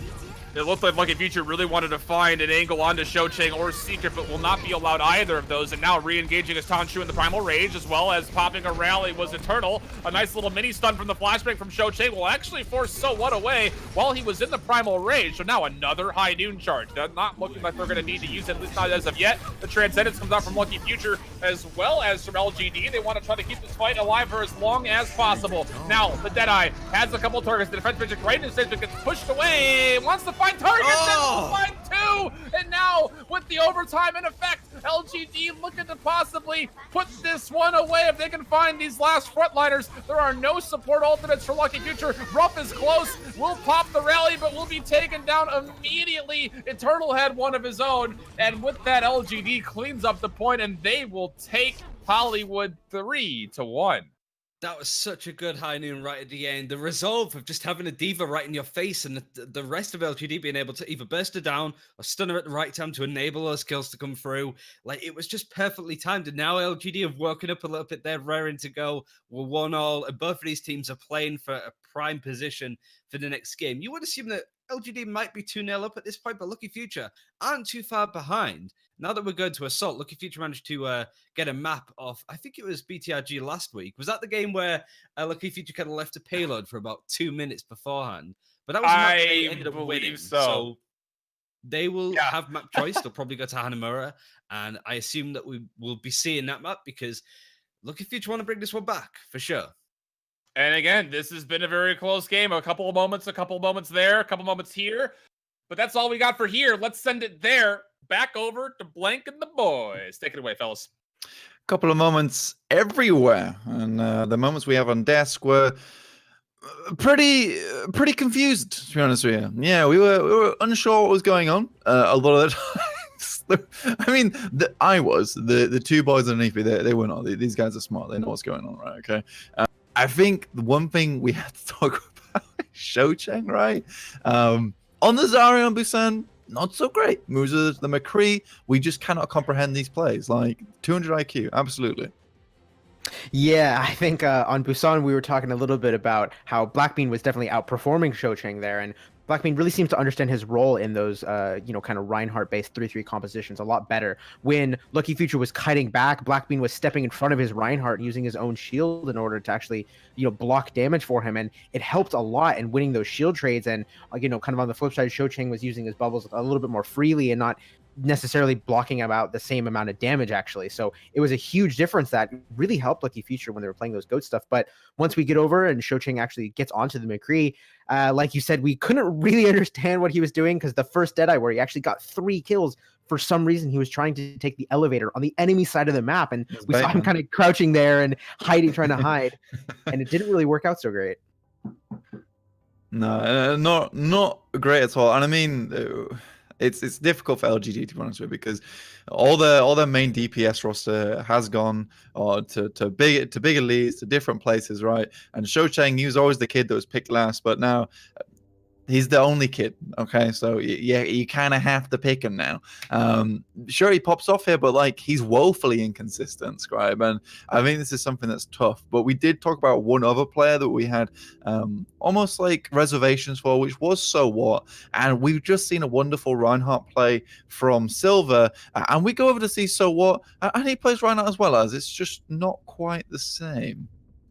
It looked like Lucky Future really wanted to find an angle onto Shocheng or Secret, but will not be allowed either of those. And now re-engaging as Tanshu in the Primal Rage, as well as popping a rally was Eternal. A nice little mini stun from the flashbang from Shocheng will actually force So What away while he was in the Primal Rage. So now another High Noon charge. They're not looking like they're going to need to use it, at least not as of yet. The Transcendence comes out from Lucky Future as well as from LGD. They want to try to keep this fight alive for as long as possible. Now, the Deadeye has a couple of targets. The defense magic right in his face, but gets pushed away. Wants to find targets, and will find 2. And now, with the overtime in effect, LGD looking to possibly put this one away if they can find these last frontliners. There are no support ultimates for Lucky Future. Ruff is close, will pop the rally, but will be taken down immediately. Eternal had one of his own, and with that, LGD cleans up the point, and they will take Hollywood 3-1. That was such a good High Noon right at the end. The resolve of just having a Diva right in your face and the rest of LGD being able to either burst her down or stun her at the right time to enable those kills to come through. Like, it was just perfectly timed. And now LGD have woken up a little bit. They're raring to go. We're 1-1. And both of these teams are playing for a prime position for the next game. You would assume that LGD might be 2-0 up at this point, but Lucky Future aren't too far behind. Now that we're going to Assault, Lucky Future managed to get a map off, I think it was BTRG last week. Was that the game where Lucky Future kind of left a payload for about 2 minutes beforehand? But that was a map they ended up winning. So they will have map choice. They'll probably go to Hanamura, and I assume that we will be seeing that map because Lucky Future want to bring this one back for sure. And again, this has been a very close game. A couple of moments there, a couple moments here. But that's all we got for here. Let's send it there. Back over to Blank and the boys. Take it away, fellas. Couple of moments everywhere. And the moments we have on desk were Pretty confused, to be honest with you. Yeah, we were unsure what was going on a lot of the times. I mean, I was the two boys underneath me. They were not. These guys are smart. They know what's going on, right? Okay. I think the one thing we had to talk about is Shocheng, right? On the Zarya on Busan, not so great. Moves the McCree. We just cannot comprehend these plays. Like 200 IQ, absolutely. Yeah, I think on Busan we were talking a little bit about how Blackbean was definitely outperforming Shocheng there, and Blackbean really seems to understand his role in those, kind of Reinhardt-based 3-3 compositions a lot better. When Lucky Future was kiting back, Blackbean was stepping in front of his Reinhardt using his own shield in order to actually, block damage for him, and it helped a lot in winning those shield trades. And kind of on the flip side, Shocheng was using his bubbles a little bit more freely and not necessarily blocking about the same amount of damage actually. So it was a huge difference that really helped Lucky Future when they were playing those goat stuff. But once we get over and Shocheng actually gets onto the McCree, like you said, we couldn't really understand what he was doing, because the first Deadeye where he actually got 3 kills, for some reason he was trying to take the elevator on the enemy side of the map, and we saw him kind of crouching there and hiding, trying to hide, and it didn't really work out so great. No, not great at all. And I mean, it's difficult for LGD, to be honest with you, because all their main DPS roster has gone to bigger leagues, to different places, right? And Shocheng, he was always the kid that was picked last, but now he's the only kid. Okay, so yeah, you kind of have to pick him now. Sure, he pops off here, but like he's woefully inconsistent, Scribe, and I think this is something that's tough. But we did talk about one other player that we had almost like reservations for, which was So What, and we've just seen a wonderful Reinhardt play from Silver, and we go over to see So What, and he plays Reinhardt as well. As it's just not quite the same.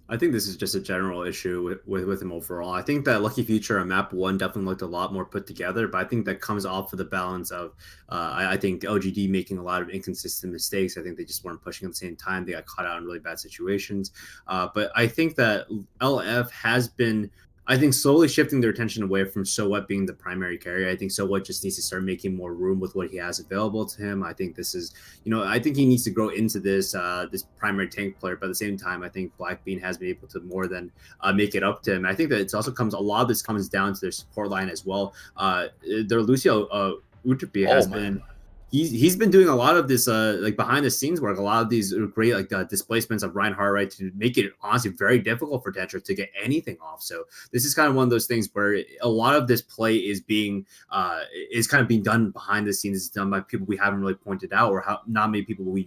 I think this is just a general issue with him overall. I think that Lucky Future on map 1 definitely looked a lot more put together, but I think that comes off of the balance of I think LGD making a lot of inconsistent mistakes. I think they just weren't pushing at the same time. They got caught out in really bad situations. But I think that LF has been, I think, slowly shifting their attention away from So What being the primary carrier. I think So What just needs to start making more room with what he has available to him. I think this is, I think he needs to grow into this this primary tank player. But at the same time, I think Blackbean has been able to more than make it up to him. I think that it also comes, a lot of this comes down to their support line as well. Their Lucio Utopia has been, he's been doing a lot of this like behind the scenes work, a lot of these great like displacements of Reinhardt, right, to make it honestly very difficult for Tetra to get anything off. So this is kind of one of those things where a lot of this play is being done behind the scenes. It's done by people we haven't really pointed out, or not many people we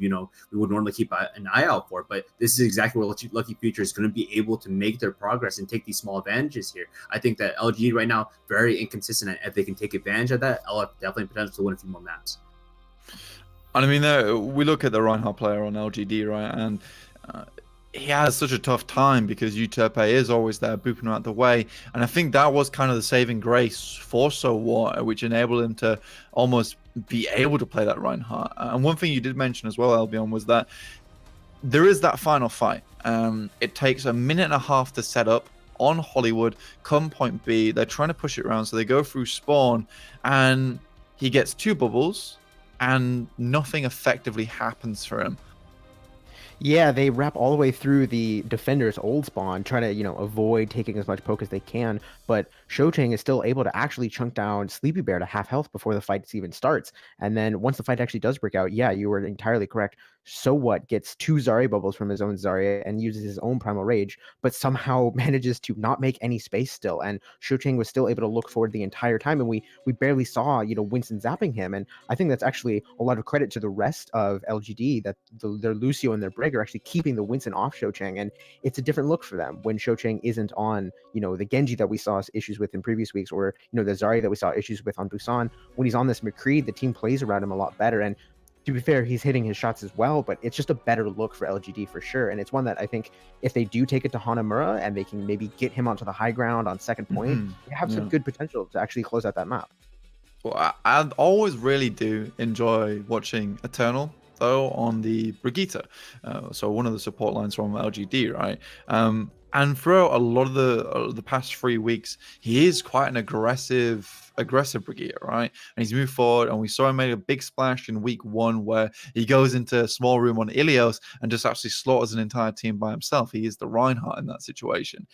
would normally keep an eye out for. But this is exactly where Lucky Future is going to be able to make their progress and take these small advantages here. I think that LG right now very inconsistent, and if they can take advantage of that, LF definitely potential to win a few more maps. And I mean, we look at the Reinhardt player on LGD, right, and he has such a tough time because Utepe is always there, booping him out the way. And I think that was kind of the saving grace for So What, which enabled him to almost be able to play that Reinhardt. And one thing you did mention as well, Albion, was that there is that final fight. It takes a minute and a half to set up on Hollywood, come point B. They're trying to push it around, so they go through spawn, and he gets 2 bubbles, and nothing effectively happens for him. Yeah, they wrap all the way through the defender's old spawn, trying to, avoid taking as much poke as they can. But Shocheng is still able to actually chunk down Sleepy Bear to half health before the fight even starts. And then once the fight actually does break out, yeah, you were entirely correct. So What gets 2 Zarya bubbles from his own Zarya and uses his own Primal Rage, but somehow manages to not make any space still. And Shocheng was still able to look forward the entire time, and we barely saw, Winston zapping him. And I think that's actually a lot of credit to the rest of LGD, that their Lucio and their Brig are actually keeping the Winston off Shocheng, and it's a different look for them when Shocheng isn't on, the Genji that we saw issues with in previous weeks, or, the Zarya that we saw issues with on Busan. When he's on this McCree, the team plays around him a lot better, and to be fair, he's hitting his shots as well, but it's just a better look for LGD for sure. And it's one that I think if they do take it to Hanamura and they can maybe get him onto the high ground on second point, they have some good potential to actually close out that map. Well, I always really do enjoy watching Eternal, though, on the Brigitte. So one of the support lines from LGD, right? And throughout a lot of the past 3 weeks, he is quite an aggressive aggressive Brigitte, right? And he's moved forward, and we saw him make a big splash in week 1 where he goes into a small room on Ilios and just actually slaughters an entire team by himself. He is the Reinhardt in that situation.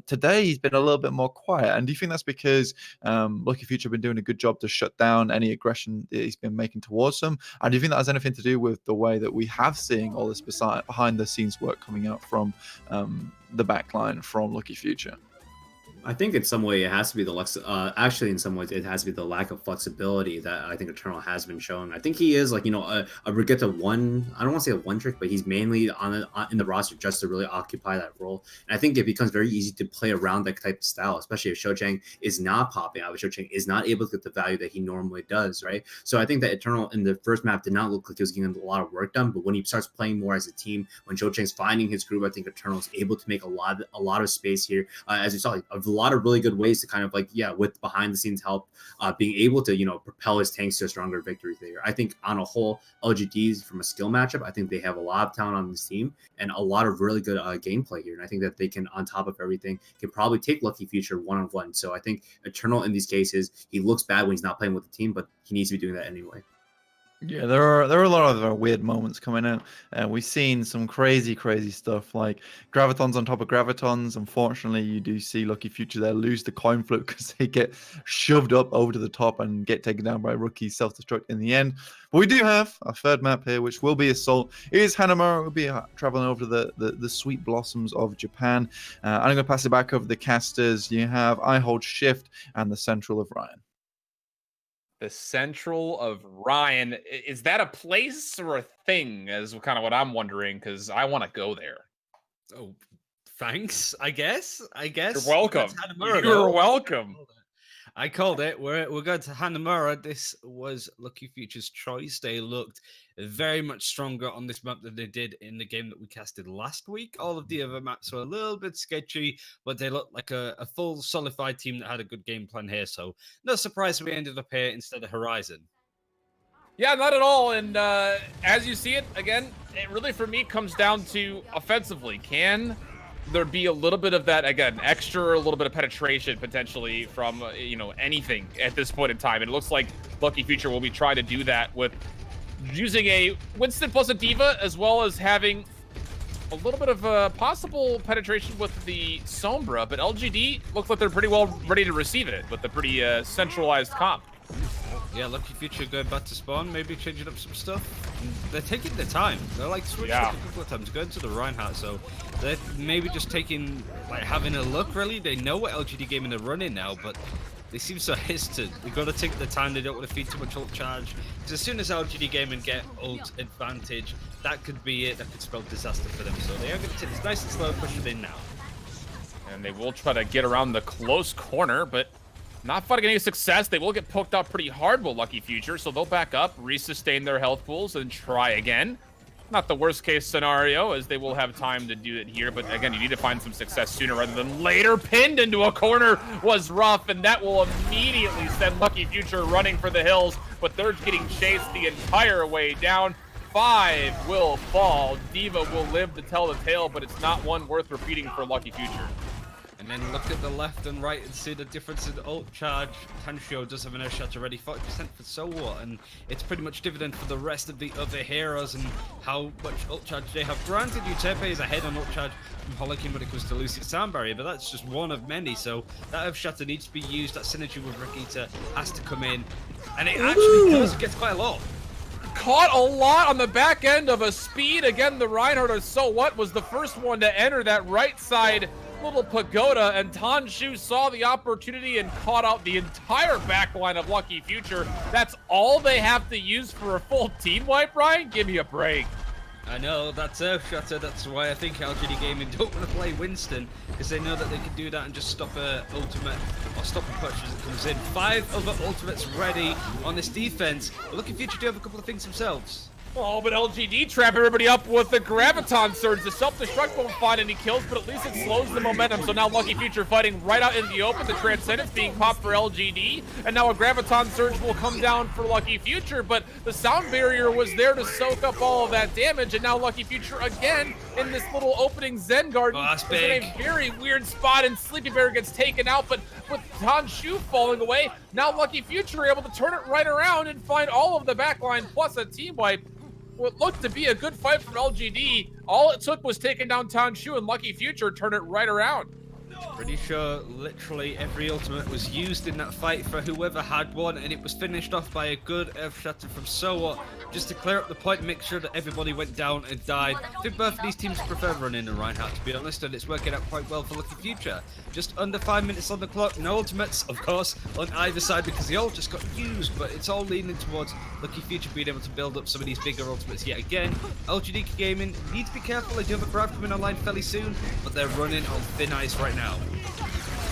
Today, he's been a little bit more quiet. And do you think that's because Lucky Future have been doing a good job to shut down any aggression that he's been making towards them? And do you think that has anything to do with the way that we have seen all this behind the scenes work coming out from the backline from Lucky Future? I think in some way it has to be actually in some ways it has to be the lack of flexibility that I think Eternal has been showing. I think he is like, a Brigitte one, I don't want to say a one trick, but he's mainly in the roster just to really occupy that role. And I think it becomes very easy to play around that type of style, especially if Shochang is not popping out, if Shochang is not able to get the value that he normally does, right? So I think that Eternal in the first map did not look like he was getting a lot of work done, but when he starts playing more as a team, when Shochang's finding his groove, I think Eternal is able to make a lot of space here. As you saw, like, a lot of really good ways to kind of with behind the scenes help, being able to propel his tanks to a stronger victory there. I think on a whole, LGD's from a skill matchup, I think they have a lot of talent on this team and a lot of really good gameplay here, and I think that they can, on top of everything, can probably take Lucky Future one-on-one. So I think Eternal in these cases, he looks bad when he's not playing with the team, but he needs to be doing that anyway. Yeah, there are a lot of weird moments coming out. We've seen some crazy stuff like Gravitons on top of Gravitons. Unfortunately, you do see Lucky Future there lose the coin flip because they get shoved up over to the top and get taken down by Rookie self-destruct in the end. But we do have a third map here, which will be Assault. It is Hanamura. We'll be traveling over to the sweet blossoms of Japan. I'm going to pass it back over to the casters. You have I Hold Shift and the Central of Ryan. The Central of Ryan, is that a place or a thing, is kind of what I'm wondering, because I want to go there. Oh, thanks, I guess. You're welcome. You're welcome. I called it. We're going to Hanamura. This was Lucky Future's choice. They looked very much stronger on this map than they did in the game that we casted last week. All of the other maps were a little bit sketchy, but they looked like a full solidified team that had a good game plan here. So no surprise we ended up here instead of Horizon. Yeah, not at all. And as you see it, again, it really for me comes down to offensively. Can there be a little bit of that, again, extra, a little bit of penetration potentially from, anything at this point in time? And it looks like Lucky Future will be trying to do that with using a Winston plus a Diva, as well as having a little bit of possible penetration with the Sombra. But LGD looks like they're pretty well ready to receive it with a pretty centralized comp. Yeah, Lucky Future going back to spawn, maybe changing up some stuff. They're taking their time. They're like switching up a couple of times, going to the Reinhardt, so they're maybe just taking, having a look, really. They know what LGD gaming are running now, but they seem so hesitant. They've got to take the time. They don't want to feed too much ult charge, because as soon as LGD gaming get ult advantage, that could be it. That could spell disaster for them. So they are going to take this nice and slow, push it in now. And they will try to get around the close corner, but not finding any success. They will get poked out pretty hard with Lucky Future, so they'll back up, resustain their health pools, and try again. Not the worst case scenario, as they will have time to do it here, but again, you need to find some success sooner rather than later. Pinned into a corner was rough, and that will immediately send Lucky Future running for the hills, but they're getting chased the entire way down. 5 will fall. Diva will live to tell the tale, but it's not one worth repeating for Lucky Future. And then look at the left and right and see the difference in ult charge. Tanshio does have an air shot already, 40% for So What, and it's pretty much dividend for the rest of the other heroes and how much ult charge they have. Granted, Utepe is ahead on ult charge from Holokin when it comes to Lucy's sound barrier, but that's just one of many, so that Earth Shatter needs to be used. That synergy with Rakita has to come in, and it actually does get quite a lot. Caught a lot on the back end of a speed. Again, the Reinhardt or So What was the first one to enter that right side little pagoda, and Tanshu saw the opportunity and caught out the entire backline of Lucky Future. That's all they have to use for a full team wipe, Ryan? Give me a break. I know, that's Earth Shatter. That's why I think LGD Gaming don't want to play Winston, because they know that they can do that and just stop a ultimate or stop a push as it comes in. 5 other ultimates ready on this defense. But Lucky Future do have a couple of things themselves. Oh, but LGD trap everybody up with the Graviton Surge. The self-destruct won't find any kills, but at least it slows the momentum. So now Lucky Future fighting right out in the open. The Transcendence being popped for LGD. And now a Graviton Surge will come down for Lucky Future, but the sound barrier was there to soak up all of that damage. And now Lucky Future again in this little opening Zen Garden. Oh, that's is big. in a very weird spot, and Sleepy Bear gets taken out, but with Tanshu falling away. Now Lucky Future are able to turn it right around and find all of the backline plus a team wipe. What looked to be a good fight from LGD. All it took was taking down Tanshu, and Lucky Future turned it right around. Pretty sure literally every ultimate was used in that fight for whoever had one, and it was finished off by a good Earth Shatter from Soa, just to clear up the point and make sure that everybody went down and died. I think both of these teams prefer running a Reinhardt, to be honest, and it's working out quite well for Lucky Future. Just under 5 minutes on the clock, no ultimates, of course, on either side because they all just got used, but it's all leaning towards Lucky Future being able to build up some of these bigger ultimates yet again. LGD Gaming need to be careful, they do have a grab coming online fairly soon, but they're running on thin ice right now.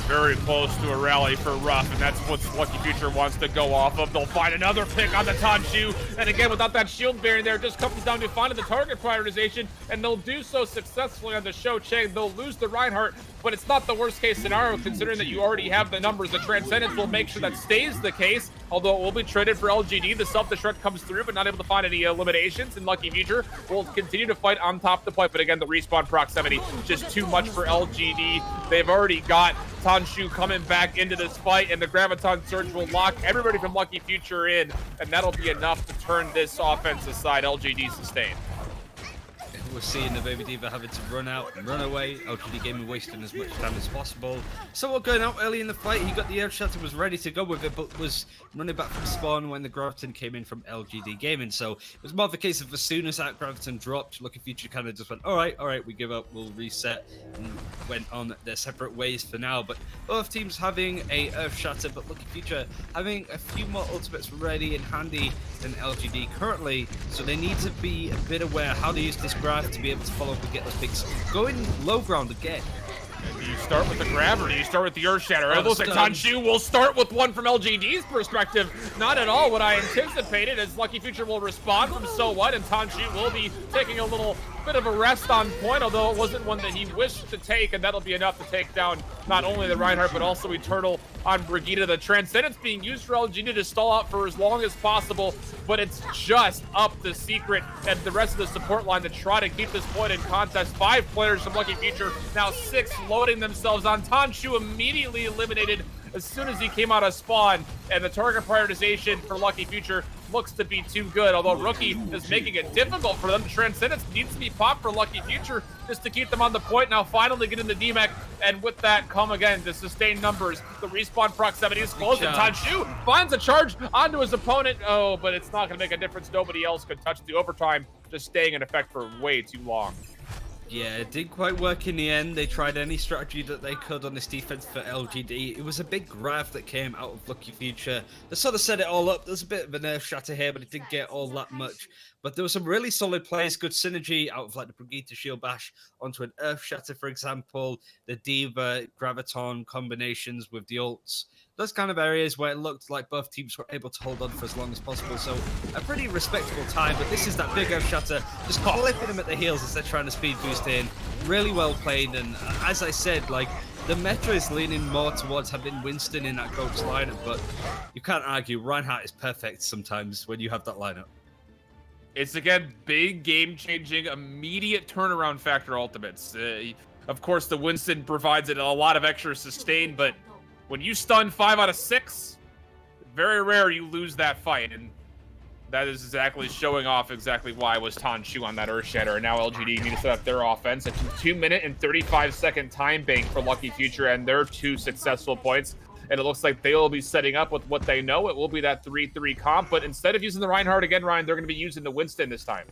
Very close to a rally for Ruff, and that's what Lucky Future wants to go off of. They'll find another pick on the Tanshu, and again, without that shield bearing there, it just comes down to finding the target prioritization, and they'll do so successfully on the Show Chang. They'll lose the Reinhardt, but it's not the worst case scenario considering that you already have the numbers. The Transcendence will make sure that stays the case, although it will be traded for LGD. The self-destruct comes through, but not able to find any eliminations, and Lucky Future will continue to fight on top of the point, but again, the respawn proximity, just too much for LGD. They've already got Tanshu coming back into this fight, and the Graviton Surge will lock everybody from Lucky Future in, and that'll be enough to turn this offense aside. LGD sustained. We're seeing the Baby Diva having to run out and run away. LGD Gaming wasting as much time as possible. So going out early in the fight, he got the Earth Shatter, was ready to go with it, but was running back from spawn when the Graviton came in from LGD Gaming. So it was more of a case of as soon as that Graviton dropped, Lucky Future kind of just went, all right, we give up, we'll reset, and went on their separate ways for now. But both teams having a Earth Shatter, but Lucky Future having a few more ultimates ready and handy than LGD currently. So they need to be a bit aware how to use this grab to be able to follow up and get those picks. Going low ground again. Do you start with the grab or do you start with the Earth Shatter? It looks like Tanshu will start with one from LGD's perspective. Not at all what I anticipated, as Lucky Future will respond from So What, and Tanshu will be taking a little bit of a rest on point, although it wasn't one that he wished to take, and that'll be enough to take down not only the Reinhardt, but also Eternal on Brigitte. The Transcendence being used for LGD to stall out for as long as possible, but it's just up the Secret and the rest of the support line to try to keep this point in contest. 5 players from Lucky Future, now 6 loading themselves on. Tanshu immediately eliminated as soon as he came out of spawn, and the target prioritization for Lucky Future looks to be too good, although Rookie is making it difficult for them. Transcendence needs to be popped for Lucky Future just to keep them on the point. Now finally get in the DMAC, and with that come again the sustained numbers. The respawn proximity is close, and Tanshu finds a charge onto his opponent. Oh, but it's not going to make a difference. Nobody else could touch the overtime, just staying in effect for way too long. Yeah, it didn't quite work in the end. They tried any strategy that they could on this defense for LGD. It was a big grab that came out of Lucky Future. They sort of set it all up. There's a bit of an Earth Shatter here, but it didn't get all that much. But there was some really solid plays, good synergy out of like the Brigitte Shield Bash onto an Earth Shatter, for example, the Diva Graviton combinations with the ults. Those kind of areas where it looked like both teams were able to hold on for as long as possible. So a pretty respectable time, but this is that big Earth Shatter, just clipping them at the heels as they're trying to speed boost in. Really well played, and as I said, like, the meta is leaning more towards having Winston in that Goats lineup, but you can't argue, Reinhardt is perfect sometimes when you have that lineup. It's, again, big game-changing, immediate turnaround factor ultimates. Of course, the Winston provides it a lot of extra sustain, but when you stun 5 out of 6, very rare you lose that fight, and that is exactly showing off exactly why was Tanshu on that Earth Shatter, and now LGD need to set up their offense. It's a 2-minute and 35-second time bank for Lucky Future and their 2 successful points, and it looks like they will be setting up with what they know. It will be that 3-3 comp, but instead of using the Reinhardt again, Ryan, they're going to be using the Winston this time.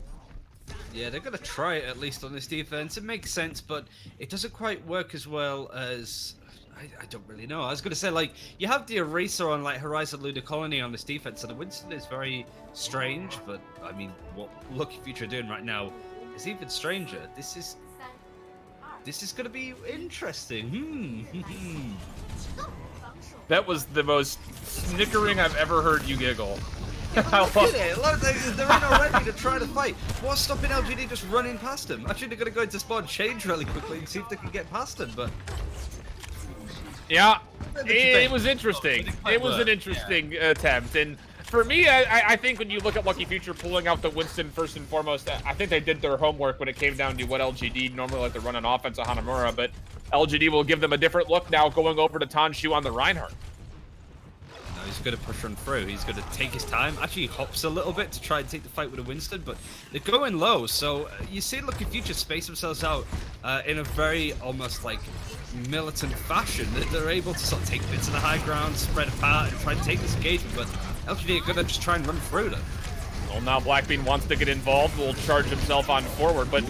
Yeah, they're going to try it at least on this defense. It makes sense, but it doesn't quite work as well as... I don't really know. I was going to say, like, you have the Eraser on, like, Horizon Lunar Colony on this defense, so the Winston is very strange, but, I mean, what Lucky Future are doing right now is even stranger. This is going to be interesting. That was the most snickering I've ever heard you giggle. Look at it. Look, they're in already to try to fight. What's stopping LGD just running past them? Actually, they're going to go into spawn change really quickly and see if they can get past them, but... Yeah, it was interesting. It was an interesting attempt, and for me, I think when you look at Lucky Future pulling out the Winston first and foremost, I think they did their homework when it came down to what LGD normally like to run on offense of Hanamura, but LGD will give them a different look now, going over to Tanshu on the Reinhardt. No, he's going to push on through. He's going to take his time. Actually, he hops a little bit to try and take the fight with a Winston, but they're going low. So you see Lucky Future space themselves out in a very almost like militant fashion. They're able to sort of take bits of the high ground, spread apart, and try and take this engagement, but LGD are going to just try and run through them. Well, now Blackbean wants to get involved, will charge himself on forward, but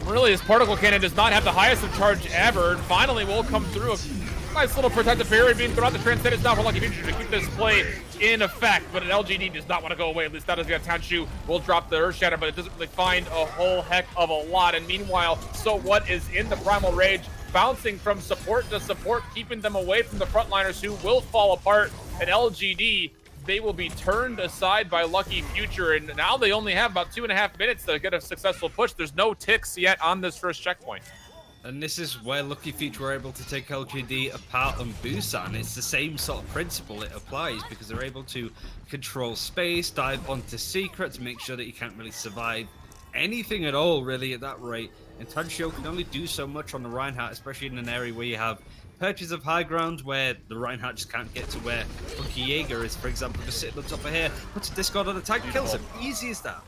really his particle cannon does not have the highest of charge ever, and finally will come through. A nice little protective barrier being thrown out. The Transcendence now for Lucky Future to keep this play in effect, but an LGD does not want to go away. At least that is going to Tanshu will drop the Earth Shatter, but it doesn't really find a whole heck of a lot. And meanwhile, So What is in the Primal Rage, bouncing from support to support, keeping them away from the frontliners who will fall apart. And LGD, they will be turned aside by Lucky Future, and now they only have about 2.5 minutes to get a successful push. There's no ticks yet on this first checkpoint. And this is where Lucky Future were able to take LGD apart on Busan. It's the same sort of principle it applies, because they're able to control space, dive onto secrets, make sure that you can't really survive anything at all really at that rate. And Tanshu can only do so much on the Reinhardt, especially in an area where you have perches of high ground where the Reinhardt just can't get to where Funky Jaeger is, for example, just sitting on top of here, puts a Discord on the tank, kills him. Easy as that.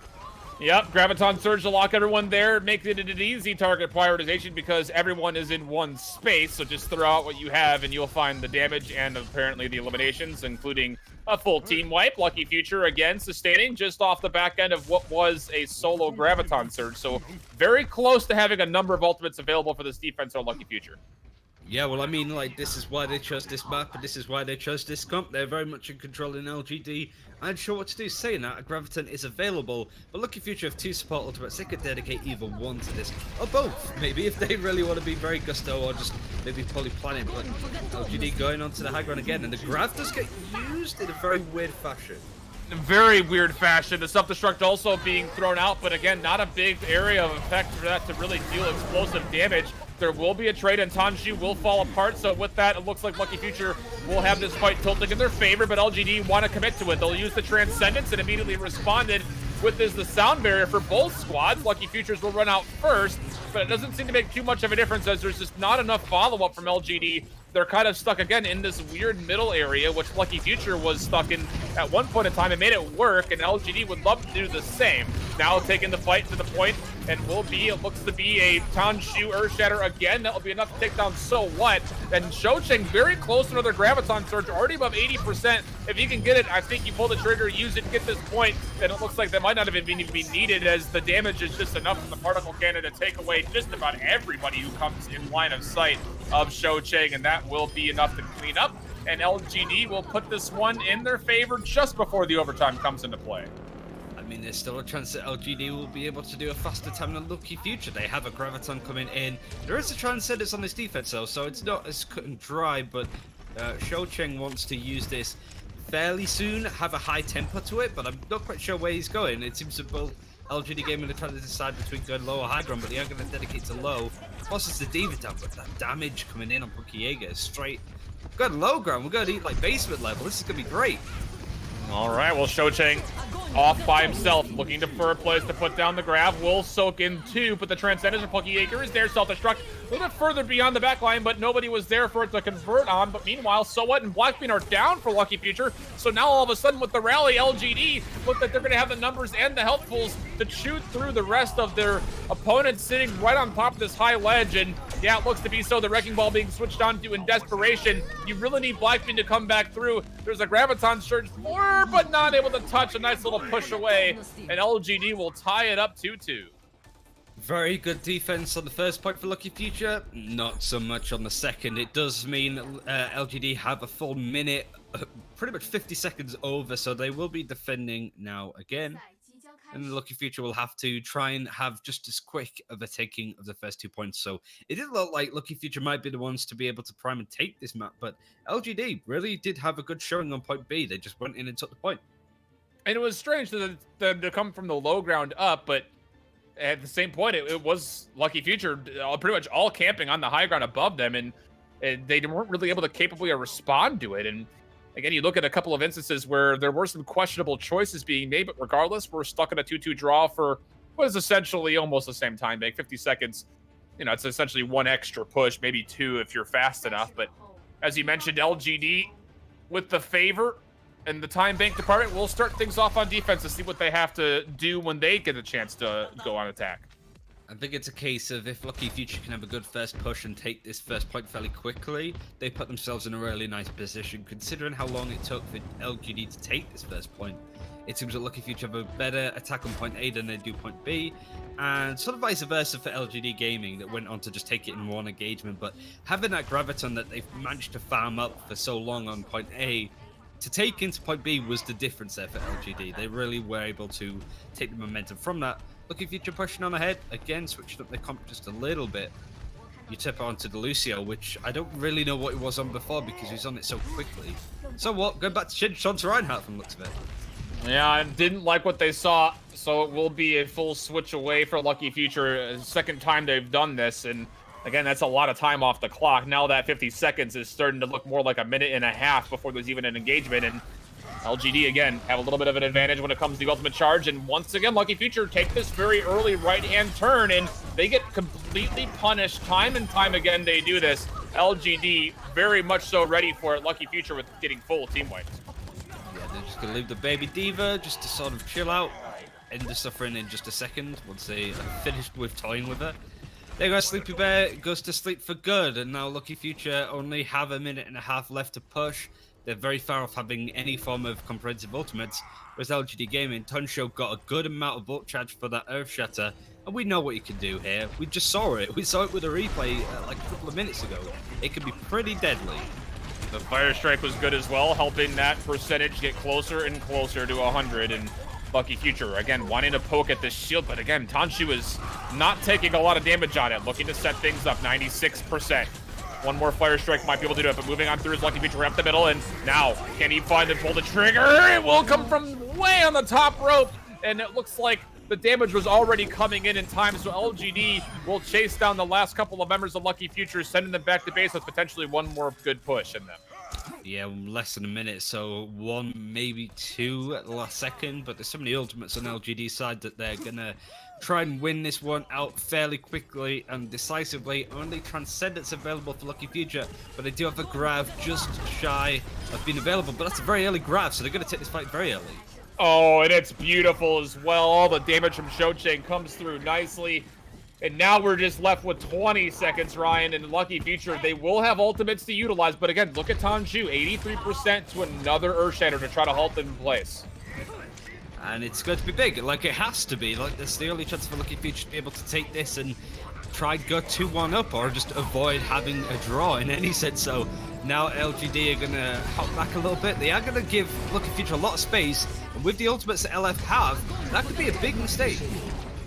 Yep, Graviton Surge to lock everyone there, makes it an easy target prioritization because everyone is in one space, so just throw out what you have and you'll find the damage and apparently the eliminations, including a full team wipe. Lucky Future, again, sustaining just off the back end of what was a solo Graviton Surge, so very close to having a number of ultimates available for this defense on Lucky Future. Yeah, well, I mean, like, this is why they chose this map, and this is why they chose this comp. They're very much in control in LGD. I'm sure what to do. Saying that, a Graviton is available, but Lucky Future have 2 support ultimates. They could dedicate either one to this, or both, maybe, if they really want to be very gusto, or just maybe poly planning. But LGD going onto the high ground again, and the Grav does get used in a very weird fashion. Very weird fashion. The self-destruct also being thrown out, but again, not a big area of effect for that to really deal explosive damage. There will be a trade, and Tanshu will fall apart, so with that, it looks like Lucky Future will have this fight tilting in their favor, but LGD want to commit to it. They'll use the Transcendence and immediately responded with this the sound barrier for both squads. Lucky Futures will run out first, but it doesn't seem to make too much of a difference as there's just not enough follow-up from LGD. They're kind of stuck again in this weird middle area, which Lucky Future was stuck in at one point in time and made it work, and LGD would love to do the same. Now taking the fight to the point, and it looks to be a Tanshu Earth Shatter again. That will be enough to take down So What. And Shocheng very close to another Graviton Surge, already above 80%. If you can get it, I think you pull the trigger, use it, get this point, and it looks like that might not even be needed, as the damage is just enough from the particle cannon to take away just about everybody who comes in line of sight of Shocheng, and that will be enough to clean up. And LGD will put this one in their favor just before the overtime comes into play. I mean, there's still a chance that LGD will be able to do a faster time than Lucky Future. They have a Graviton coming in. There is a Transcendence on this defense, though, so it's not as cut and dry, but Shocheng wants to use this fairly soon, have a high tempo to it, but I'm not quite sure where he's going. It seems to both LGD Gaming are trying to decide between going low or high ground, but they are going to dedicate to low. Bosses the Diva down, but that damage coming in on Funky Jaeger is straight. We're going low ground, we're going to eat like basement level. This is going to be great. All right, well, Shocheng off by himself, looking for a place to put down the Grav. Will soak in 2, but the Transcendence of Funky Jaeger is there. Self-destruct a little bit further beyond the back line, but nobody was there for it to convert on. But meanwhile, So What and Blackbean are down for Lucky Future. So now all of a sudden with the rally, LGD look like they're going to have the numbers and the health pools to shoot through the rest of their opponents sitting right on top of this high ledge. And yeah, it looks to be so. The Wrecking Ball being switched on to in desperation. You really need Blackbean to come back through. There's a Graviton Surge for, but not able to touch. A nice little push away, and LGD will tie it up 2-2. Very good defense on the first point for Lucky Future, not so much on the second. It does mean LGD have a full minute, pretty much 50 seconds over, so they will be defending now again. And the Lucky Future will have to try and have just as quick of a taking of the first 2 points. So it did look like Lucky Future might be the ones to be able to prime and take this map, but LGD really did have a good showing on point B. They just went in and took the point. And it was strange to come from the low ground up, but at the same point, it was Lucky Future pretty much all camping on the high ground above them, and they weren't really able to capably respond to it. And again, you look at a couple of instances where there were some questionable choices being made, but regardless, we're stuck in a 2-2 draw for what is essentially almost the same time bank, 50 seconds. it's essentially one extra push, maybe two if you're fast enough. But as you mentioned, LGD with the favor and the time bank department will start things off on defense to see what they have to do when they get a chance to go on attack. I think it's a case of if Lucky Future can have a good first push and take this first point fairly quickly, they put themselves in a really nice position, considering how long it took for LGD to take this first point. It seems that Lucky Future have a better attack on point A than they do point B, and sort of vice versa for LGD Gaming that went on to just take it in one engagement, but having that Graviton that they've managed to farm up for so long on point A to take into point B was the difference there for LGD. They really were able to take the momentum from that. Lucky Future pushing on ahead, again switched up their comp just a little bit. You tip onto the Lucio, which I don't really know what he was on before because he was on it so quickly. So what, going back to Sean to Reinhardt from the looks of it. Yeah, I didn't like what they saw, so it will be a full switch away for Lucky Future. Second time they've done this, and again, that's a lot of time off the clock. Now that 50 seconds is starting to look more like a minute and a half before there's even an engagement, and LGD, again, have a little bit of an advantage when it comes to the ultimate charge, and once again, Lucky Future take this very early right-hand turn, and they get completely punished time and time again. They do this. LGD very much so ready for it. Lucky Future with getting full team wipes. Yeah, they're just going to leave the baby diva just to sort of chill out, end the suffering in just a second once they are finished with toying with her. There goes Sleepy Bear, goes to sleep for good, and now Lucky Future only have a minute and a half left to push. They're very far off having any form of comprehensive ultimates, whereas LGD Gaming, Tonsho got a good amount of bulk charge for that Earth Shatter, and we know what you can do here. We just saw it. We saw it with a replay like a couple of minutes ago. It can be pretty deadly. The Fire Strike was good as well, helping that percentage get closer and closer to 100, and Lucky Future, again, wanting to poke at this shield, but again, Tonshu is not taking a lot of damage on it, looking to set things up, 96%. One more Fire Strike might be able to do it, but moving on through his Lucky Future up the middle, and now, can he find and pull the trigger? It will come from way on the top rope, and it looks like the damage was already coming in time, so LGD will chase down the last couple of members of Lucky Future, sending them back to base with potentially one more good push in them. Yeah, less than a minute, so one, maybe two at the last second, but there's so many ultimates on LGD's side that they're gonna try and win this one out fairly quickly and decisively. Only Transcendence available for Lucky Future, but they do have a grab just shy of being available, but that's a very early grab, so they're gonna take this fight very early. Oh, and it's beautiful as well. All the damage from Shochang comes through nicely. And now we're just left with 20 seconds, Ryan, and Lucky Future. They will have ultimates to utilize, but again, look at Tonshu, 83% to another Earthshatter to try to halt them in place. And it's going to be big, like it has to be. Like, that's the only chance for Lucky Future to be able to take this and try and go 2-1 up, or just avoid having a draw in any sense. So now LGD are going to hop back a little bit. They are going to give Lucky Future a lot of space, and with the ultimates that LF have, that could be a big mistake.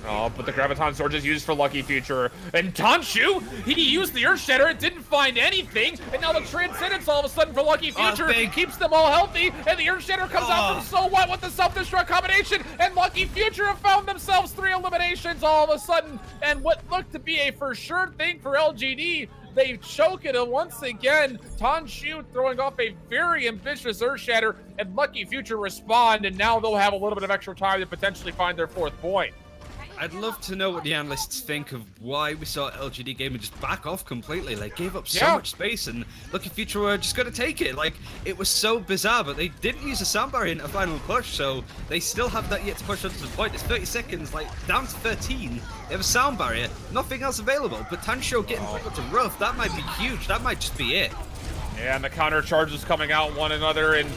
Oh, but the Graviton Sword is used for Lucky Future. And Tonshu, he used the Earth Shatter, it didn't find anything, and now the Transcendence all of a sudden for Lucky Future keeps them all healthy, and the Earth Shatter comes out from So What with the self-destruct combination, and Lucky Future have found themselves 3 eliminations all of a sudden, and what looked to be a for sure thing for LGD, they choke it once again. Tonshu throwing off a very ambitious Earth Shatter, and Lucky Future respond, and now they'll have a little bit of extra time to potentially find their 4th point. I'd love to know what the analysts think of why we saw LGD Gaming just back off completely. They gave up so much space, and Lucky Future were just going to take it. Like, it was so bizarre, but they didn't use a sound barrier in a final push, so they still have that yet to push up to the point. It's 30 seconds, like, down to 13. They have a sound barrier, nothing else available, but Tansho getting put to rough, that might be huge. That might just be it. Yeah, and the counter charges coming out one another, and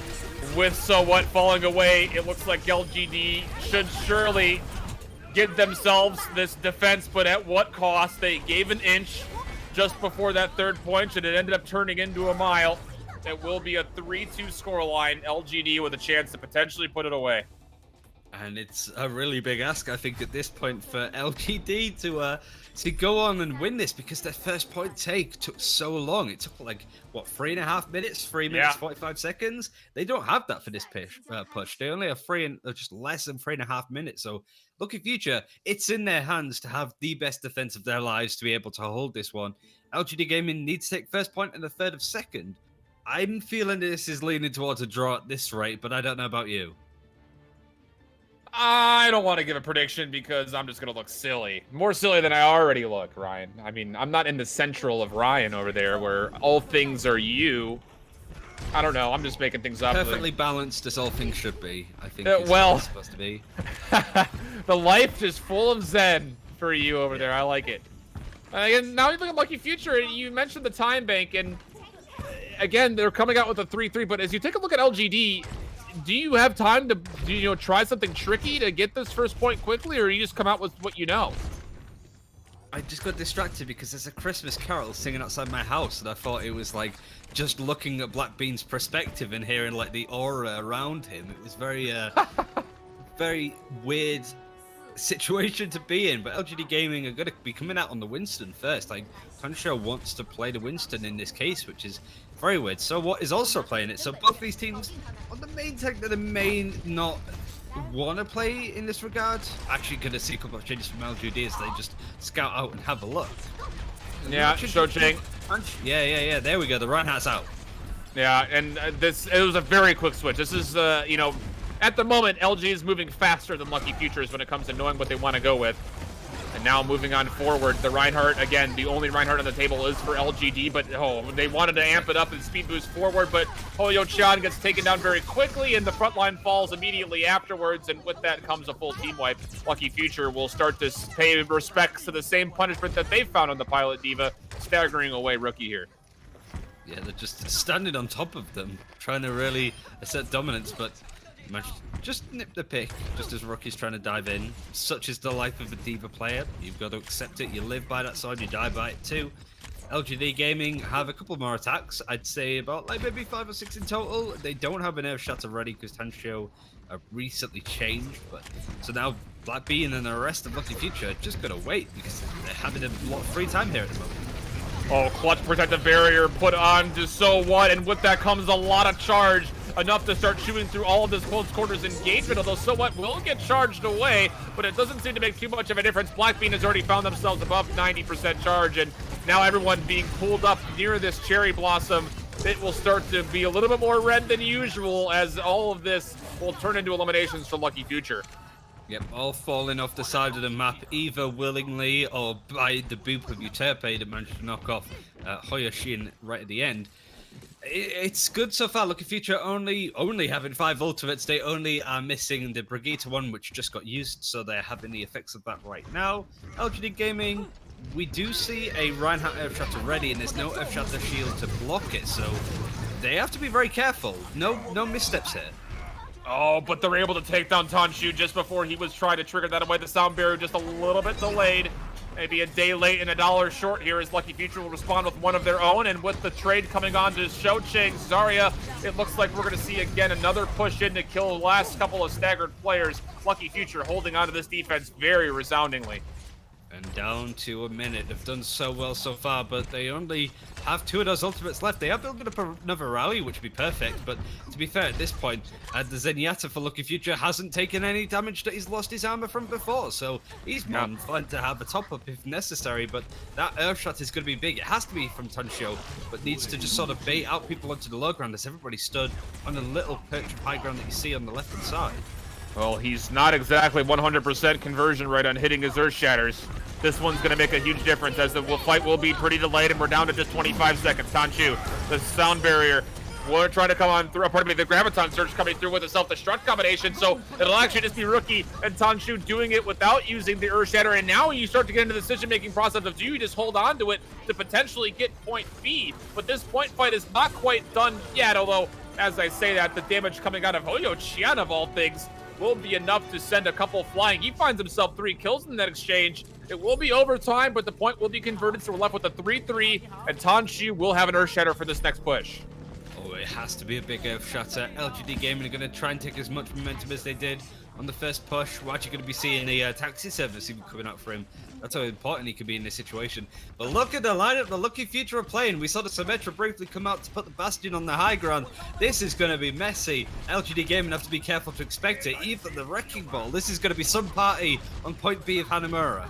with So What falling away, it looks like LGD should surely give themselves this defense, but at what cost? They gave an inch just before that 3rd point, and it ended up turning into a mile. It will be a 3-2 scoreline. LGD with a chance to potentially put it away. And it's a really big ask, I think, at this point for LGD to go on and win this, because their first point take took so long. It took like, what, 3.5 minutes? 3 minutes, 45 seconds? They don't have that for this push. They only have just less than 3.5 minutes. So Lucky Future, it's in their hands to have the best defense of their lives to be able to hold this one. LGD Gaming needs to take first point and a third of second. I'm feeling this is leaning towards a draw at this rate, but I don't know about you. I don't want to give a prediction because I'm just going to look silly. More silly than I already look, Ryan. I mean, I'm not in the central of Ryan over there where all things are you. I don't know. I'm just making things up. Perfectly balanced as all things should be, I think. Well, it's supposed to be. The life is full of zen for you over there. I like it. And now you look at Lucky Future. You mentioned the time bank, and again, they're coming out with a 3-3. But as you take a look at LGD, do you have time to try something tricky to get this first point quickly, or you just come out with what you know? I just got distracted because there's a Christmas carol singing outside my house, and I thought it was like just looking at Black Bean's perspective and hearing like the aura around him. It was very, very weird situation to be in. But LGD Gaming are going to be coming out on the Winston first. Like Tansho wants to play the Winston in this case, which is very weird. So what is also playing it? So both these teams on the main tech that may not want to play in this regard. Actually going to see a couple of changes from LGD as they just scout out and have a look. Yeah, Shocheng. Yeah. There we go. The Reinhardt's out. Yeah, and it was a very quick switch. This is, at the moment, LG is moving faster than Lucky Futures when it comes to knowing what they want to go with. And now moving on forward, the Reinhardt, again, the only Reinhardt on the table is for LGD, but they wanted to amp it up and speed boost forward, but Hoyo-chan gets taken down very quickly, and the front line falls immediately afterwards, and with that comes a full team wipe. Lucky Future will start to pay respects to the same punishment that they found on the Pilot Diva, staggering away Rookie here. Yeah, they're just standing on top of them, trying to really assert dominance, but just nip the pick, just as Rookie's trying to dive in. Such is the life of a Diva player. You've got to accept it. You live by that sword, you die by it too. LGD Gaming have a couple more attacks. I'd say about like maybe 5 or 6 in total. They don't have an Earth Shatter ready because Tansho recently changed. But so now Black Bean and the rest of Lucky Future just got to wait because they're having a lot of free time here at the moment. Oh, clutch protective barrier put on to So What, and with that comes a lot of charge. Enough to start chewing through all of this close quarters engagement, although So What will get charged away, but it doesn't seem to make too much of a difference. Black Bean has already found themselves above 90% charge, and now everyone being pulled up near this cherry blossom, it will start to be a little bit more red than usual as all of this will turn into eliminations for Lucky Future. Yep, all falling off the side of the map, either willingly or by the boop of Euterpe that managed to knock off Hoyoshin right at the end. It's good so far. Lucky Future only having 5 ultimates. They only are missing the Brigitte one, which just got used, so they're having the effects of that right now. LGD Gaming, we do see a Reinhardt Earth Shatter ready, and there's no Earth Shatter shield to block it, so they have to be very careful. No missteps here. Oh, but they're able to take down Tanshu just before he was trying to trigger that away. The sound barrier just a little bit delayed. Maybe a day late and $1 short here as Lucky Future will respond with one of their own. And with the trade coming on to Shocheng, Zarya, it looks like we're going to see again another push in to kill the last couple of staggered players. Lucky Future holding on to this defense very resoundingly. And down to a minute. They've done so well so far, but they only have 2 of those ultimates left. They are building up another rally, which would be perfect, but to be fair, at this point, the Zenyatta for Lucky Future hasn't taken any damage that he's lost his armor from before, so he's more than fine to have a top-up if necessary, but that Earthshot is going to be big. It has to be from Tansho, but needs to just sort of bait out people onto the low ground as everybody stood on a little perch of high ground that you see on the left-hand side. Well, he's not exactly 100% conversion rate on hitting his Earth Shatters. This one's going to make a huge difference as the fight will be pretty delayed, and we're down to just 25 seconds. Tanshu, the sound barrier, we're trying to come on through, pardon me, the Graviton Surge coming through with a self-destruct combination, so it'll actually just be Rookie and Tanshu doing it without using the Earth Shatter, and now you start to get into the decision-making process of do you just hold on to it to potentially get point B, but this point fight is not quite done yet, although, as I say that, the damage coming out of Hoyo-chan of all things will be enough to send a couple flying. He finds himself 3 kills in that exchange. It will be overtime, but the point will be converted, so we're left with a 3-3, and Tanshu will have an Earth Shatter for this next push. Oh, it has to be a big Earth Shatter. LGD Gaming are going to try and take as much momentum as they did on the first push. We're actually going to be seeing the taxi service even coming out for him. That's how important he could be in this situation. But look at the lineup the Lucky Future are playing. We saw the Symmetra briefly come out to put the Bastion on the high ground. This is going to be messy. LGD Gaming have to be careful to expect it. Even the Wrecking Ball. This is going to be some party on point B of Hanamura.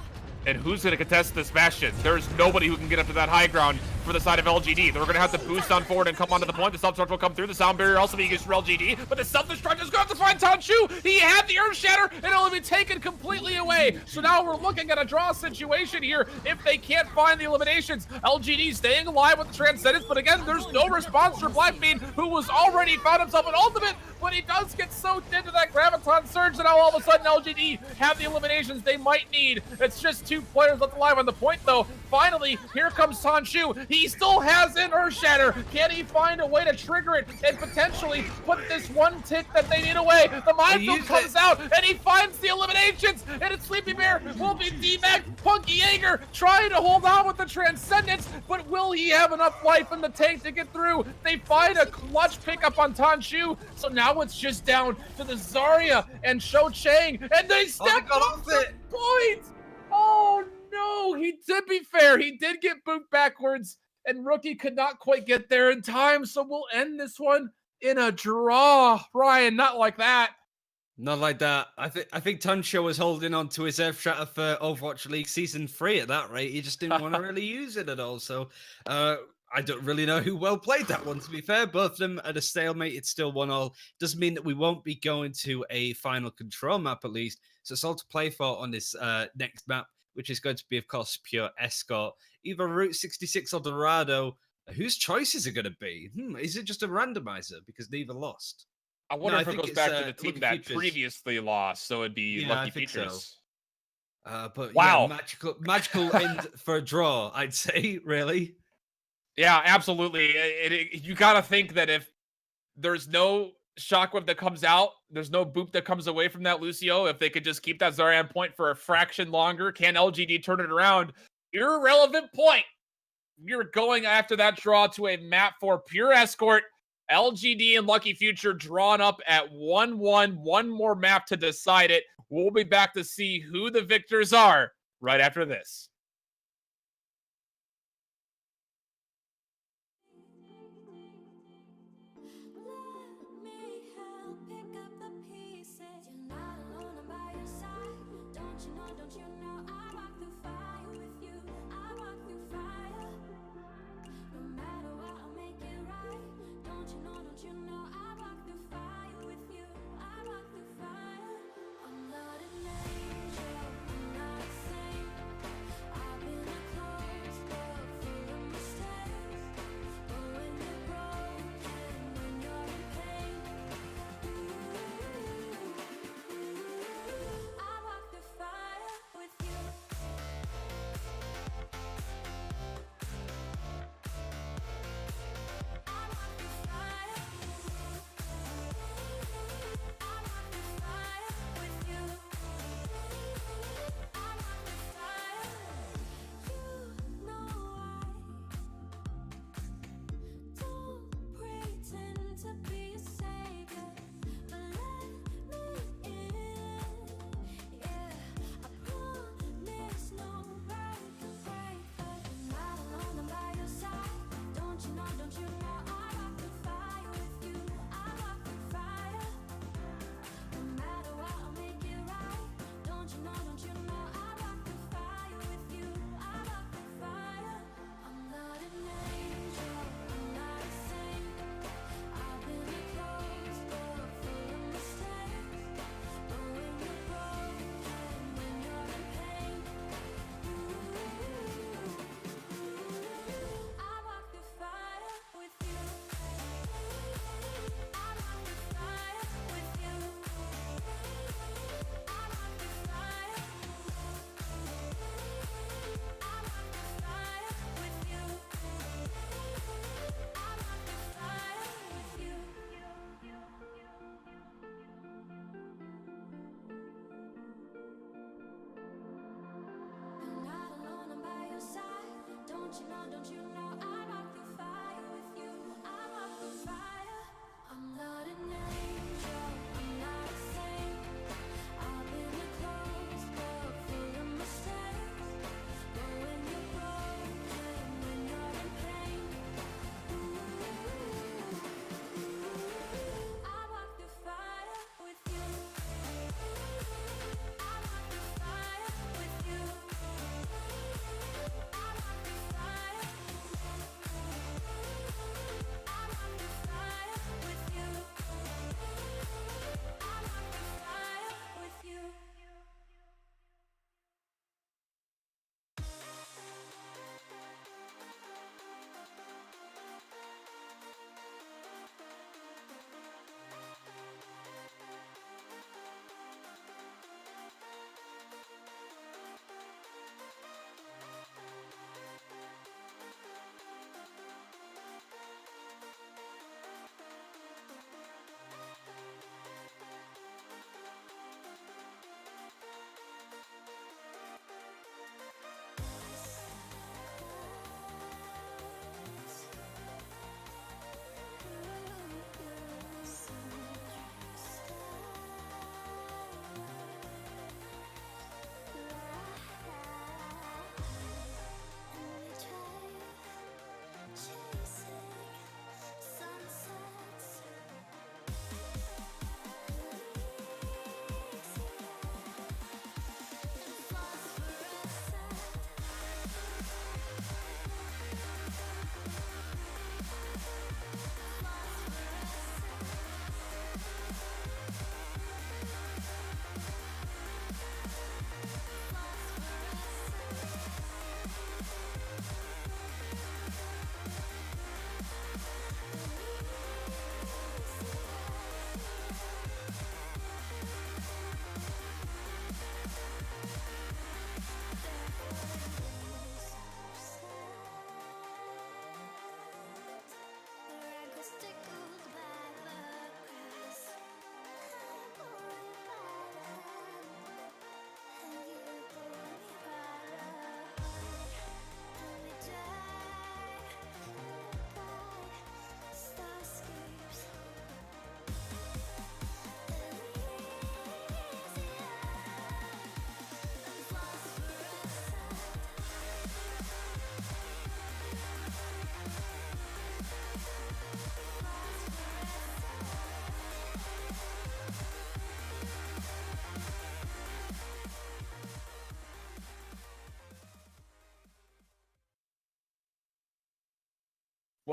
And who's going to contest this Bastion? There's nobody who can get up to that high ground. for the side of LGD. They're going to have to boost on forward and come onto the point. The self-destruct will come through. The sound barrier also being used for LGD, but the self-destruct is going to have to find Tanshu. He had the Earth Shatter, and it'll be taken completely away. So now we're looking at a draw situation here if they can't find the eliminations. LGD staying alive with the Transcendence, but again, there's no response for Blackbean, who was already found himself an ultimate, but he does get soaked into that Graviton Surge, and now all of a sudden LGD have the eliminations they might need. It's just 2 players left alive on the point, though. Finally, here comes Tanshu. He still has an Earth Shatter. Can he find a way to trigger it and potentially put this one tick that they need away? The minefield comes out, and he finds the eliminations, and it's Sleepy Bear will be D-Mac. Punky Jaeger trying to hold on with the Transcendence, but will he have enough life in the tank to get through? They find a clutch pickup on Tanshu, so now it's just down to the Zarya and Shou Chang, and they step off the point! Oh no, to be fair, he did get booped backwards, and Rookie could not quite get there in time, so we'll end this one in a draw. Ryan, not like that. Not like that. I think Tanshu was holding on to his Earth Shatter for Overwatch League Season 3 at that rate. He just didn't want to really use it at all. So I don't really know who well played that one, to be fair. Both of them at a stalemate. It's still 1-1. Doesn't mean that we won't be going to a final control map at least. So it's all to play for on this next map, which is going to be, of course, pure escort. Either Route 66 or Dorado. Whose choice is it going to be? Is it just a randomizer because neither lost? I wonder if it goes back to the team that previously lost, so it'd be Lucky Features. So. But wow, yeah, magical end for a draw, I'd say, really. Yeah, absolutely. You got to think that if there's no shockwave that comes out, there's no boop that comes away from that Lucio, if they could just keep that Zarya on point for a fraction longer, can LGD turn it around? Irrelevant point. You're going after that draw to a map for pure escort. LGD and Lucky Future drawn up at 1-1. One more map to decide it. We'll be back to see who the victors are right after this.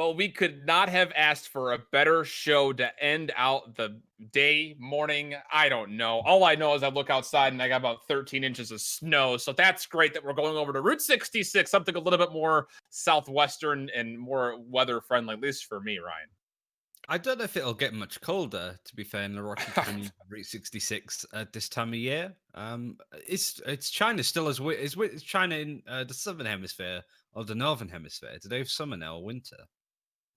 Well, we could not have asked for a better show to end out the day, morning. I don't know. All I know is I look outside and I got about 13 inches of snow. So that's great that we're going over to Route 66, something a little bit more southwestern and more weather friendly, at least for me, Ryan. I don't know if it'll get much colder, to be fair, in the Rocky Canyon Route 66 at this time of year. It's China still is China in the southern hemisphere or the northern hemisphere? Do they have summer now or winter?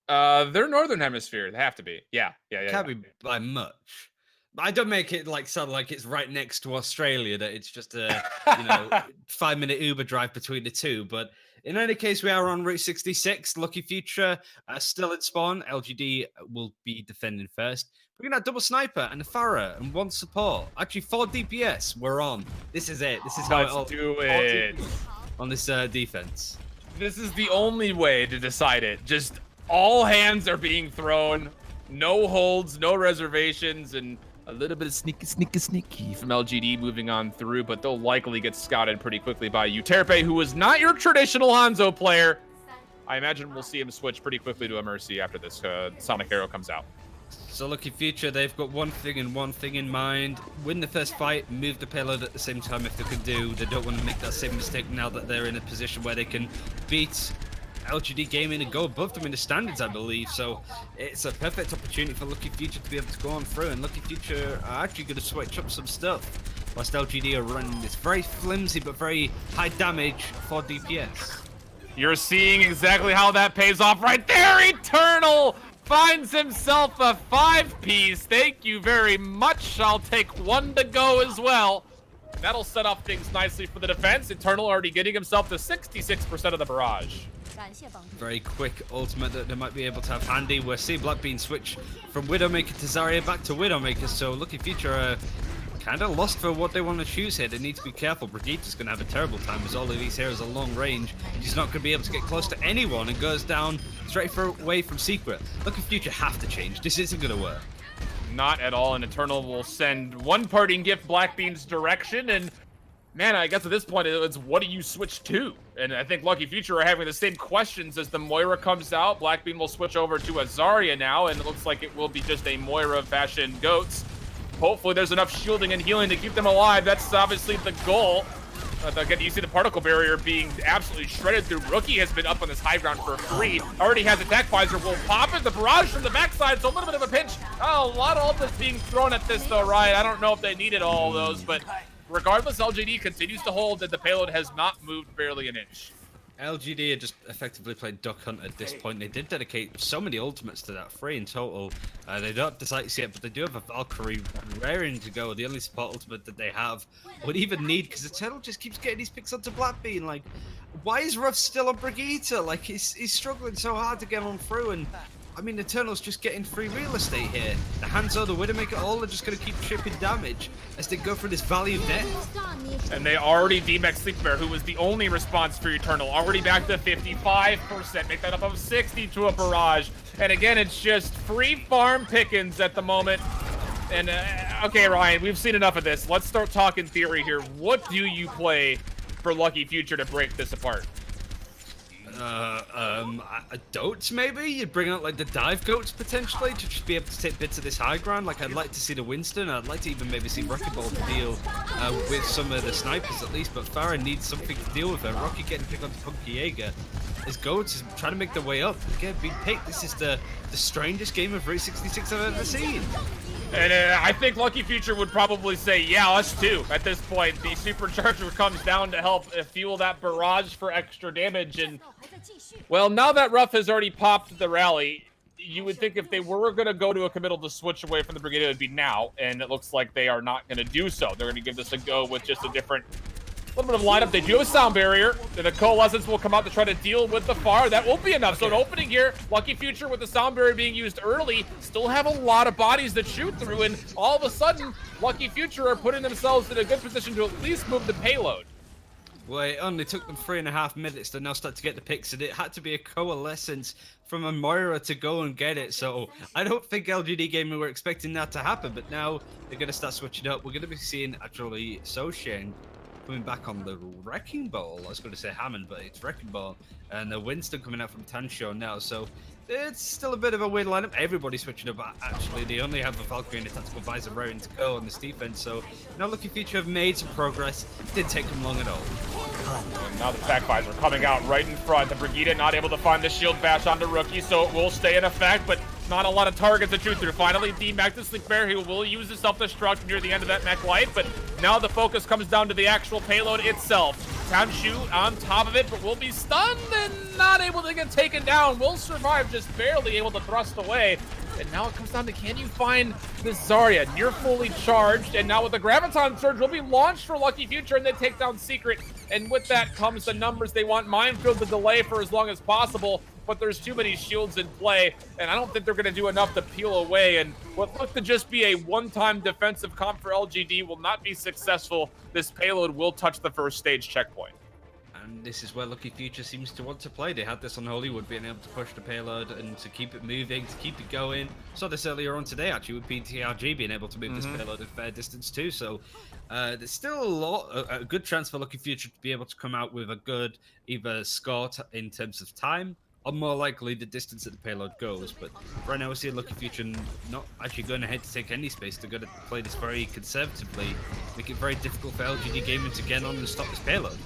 They're northern hemisphere. They have to be. Yeah. Can't be by much. I don't make it like sound like it's right next to Australia, that it's just a 5-minute Uber drive between the two. But in any case, we are on Route 66. Lucky Future still at spawn. LGD will be defending first. We're gonna have double sniper and a Farah and 1 support. Actually, 4 DPS. We're on. This is it. This is how Let's do it on this defense. This is the only way to decide it. Just all hands are being thrown. No holds, no reservations, and a little bit of sneaky from LGD moving on through, but they'll likely get scouted pretty quickly by Euterpe, who is not your traditional Hanzo player. I imagine we'll see him switch pretty quickly to a Mercy after this Sonic Arrow comes out. So Lucky Future, they've got one thing in mind. Win the first fight, move the payload at the same time if they can do. They don't want to make that same mistake now that they're in a position where they can beat LGD Gaming and go above them in the standards, I believe. So it's a perfect opportunity for Lucky Future to be able to go on through, and Lucky Future are actually going to switch up some stuff whilst LGD are running this very flimsy but very high damage for DPS. You're seeing exactly how that pays off right there. Eternal finds himself a 5-piece. Thank you very much. I'll take 1 to go as well. That'll set off things nicely for the defense. Eternal already getting himself to 66% of the barrage. Very quick ultimate that they might be able to have handy. We're seeing Blackbean switch from Widowmaker to Zarya back to Widowmaker, so Lucky Future are kind of lost for what they want to choose here. They need to be careful. Brigitte's going to have a terrible time as all of these heroes are long range. He's not going to be able to get close to anyone and goes down straight away from Secret. Lucky Future have to change. This isn't going to work. Not at all, and Eternal will send one parting gift Blackbean's direction, and man, I guess at this point, it's what do you switch to? And I think Lucky Future are having the same questions as the Moira comes out. Blackbean will switch over to a Zarya now, and it looks like it will be just a Moira fashion Goats. Hopefully there's enough shielding and healing to keep them alive. That's obviously the goal. Again, you see the particle barrier being absolutely shredded through. Rookie has been up on this high ground for free. Already has attack visor. Will pop it. The barrage from the backside. So a little bit of a pinch. Oh, a lot of ultimates being thrown at this though, Ryan. I don't know if they needed all of those, but regardless, LGD continues to hold that the payload has not moved barely an inch. LGD are just effectively playing Duck Hunt at this point. They did dedicate so many ultimates to that, 3 in total. They don't have the sights yet, but they do have a Valkyrie raring to go. The only support ultimate that they have would even need, because Eternal just keeps getting these picks onto Blackbean. Like, why is Ruff still on Brigitte? Like, he's struggling so hard to get on through, and I mean, Eternal's just getting free real estate here. The Hanzo, the Widowmaker, all are just going to keep chipping damage as they go for this Valley of Death. And they already DMX Sleepbear, who was the only response for Eternal, already back to 55%. Make that up of 60 to a barrage. And again, it's just free farm pickings at the moment. And okay, Ryan, we've seen enough of this. Let's start talking theory here. What do you play for Lucky Future to break this apart? Goats, maybe? You'd bring out like the dive goats potentially to just be able to take bits of this high ground. Like, I'd like to see the Winston. I'd like to even maybe see Rocky Ball to deal with some of the snipers at least, but Farah needs something to deal with her. Rocky getting picked onto Punky Jaeger. His goats is trying to make their way up. Again, being picked. This is the strangest game of Route 66 I've ever seen. And I think Lucky Future would probably say, yeah, us too. At this point, the Supercharger comes down to help fuel that barrage for extra damage. And, well, now that Ruff has already popped the rally, you would think if they were going to go to a committal to switch away from the Brigade, it would be now. And it looks like they are not going to do so. They're going to give this a go with just a different little bit of lineup. They do have a sound barrier. And the Coalescence will come out to try to deal with the far. That won't be enough. So an opening here. Lucky Future with the sound barrier being used early. Still have a lot of bodies that shoot through. And all of a sudden, Lucky Future are putting themselves in a good position to at least move the payload. Well, it only took them 3.5 minutes to now start to get the picks, and it had to be a Coalescence from a Moira to go and get it. So I don't think LGD Gaming were expecting that to happen, but now they're going to start switching up. We're going to be seeing actually Sosheng coming back on the Wrecking Ball. I was going to say Hammond, but it's Wrecking Ball. And the Winston coming out from Tansho now. So it's still a bit of a weird lineup. Everybody's switching up. Actually, they only have a Valkyrie and a Tactical Visor raring to go on this defense. So now Lucky Future have made some progress. Didn't take them long at all. And now the attack visor coming out right in front. The Brigida not able to find the shield bash onto Rookie, so it will stay in effect, but not a lot of targets to shoot through. Finally, D-Mac the Sleep Bear, who will use the self-destruct near the end of that mech light, but now the focus comes down to the actual payload itself. Tanshu on top of it, but will be stunned and not able to get taken down. Will survive, just barely able to thrust away. And now it comes down to, can you find this Zarya near fully charged? And now with the Graviton Surge will be launched for Lucky Future, and they take down Secret. And with that comes the numbers they want. Minefield the delay for as long as possible, but there's too many shields in play, and I don't think they're going to do enough to peel away. And what looked to just be a one-time defensive comp for LGD will not be successful. This payload will touch the first stage checkpoint. And this is where Lucky Future seems to want to play. They had this on Hollywood, being able to push the payload and to keep it moving, to keep it going. Saw this earlier on today, actually, with PTRG being able to move this payload a fair distance too. So there's still a good chance for Lucky Future to be able to come out with a good either score in terms of time, or more likely the distance that the payload goes. But right now we see Lucky Future not actually going ahead to take any space. They're going to play this very conservatively, make it very difficult for LGD Gaming to get on and stop this payload.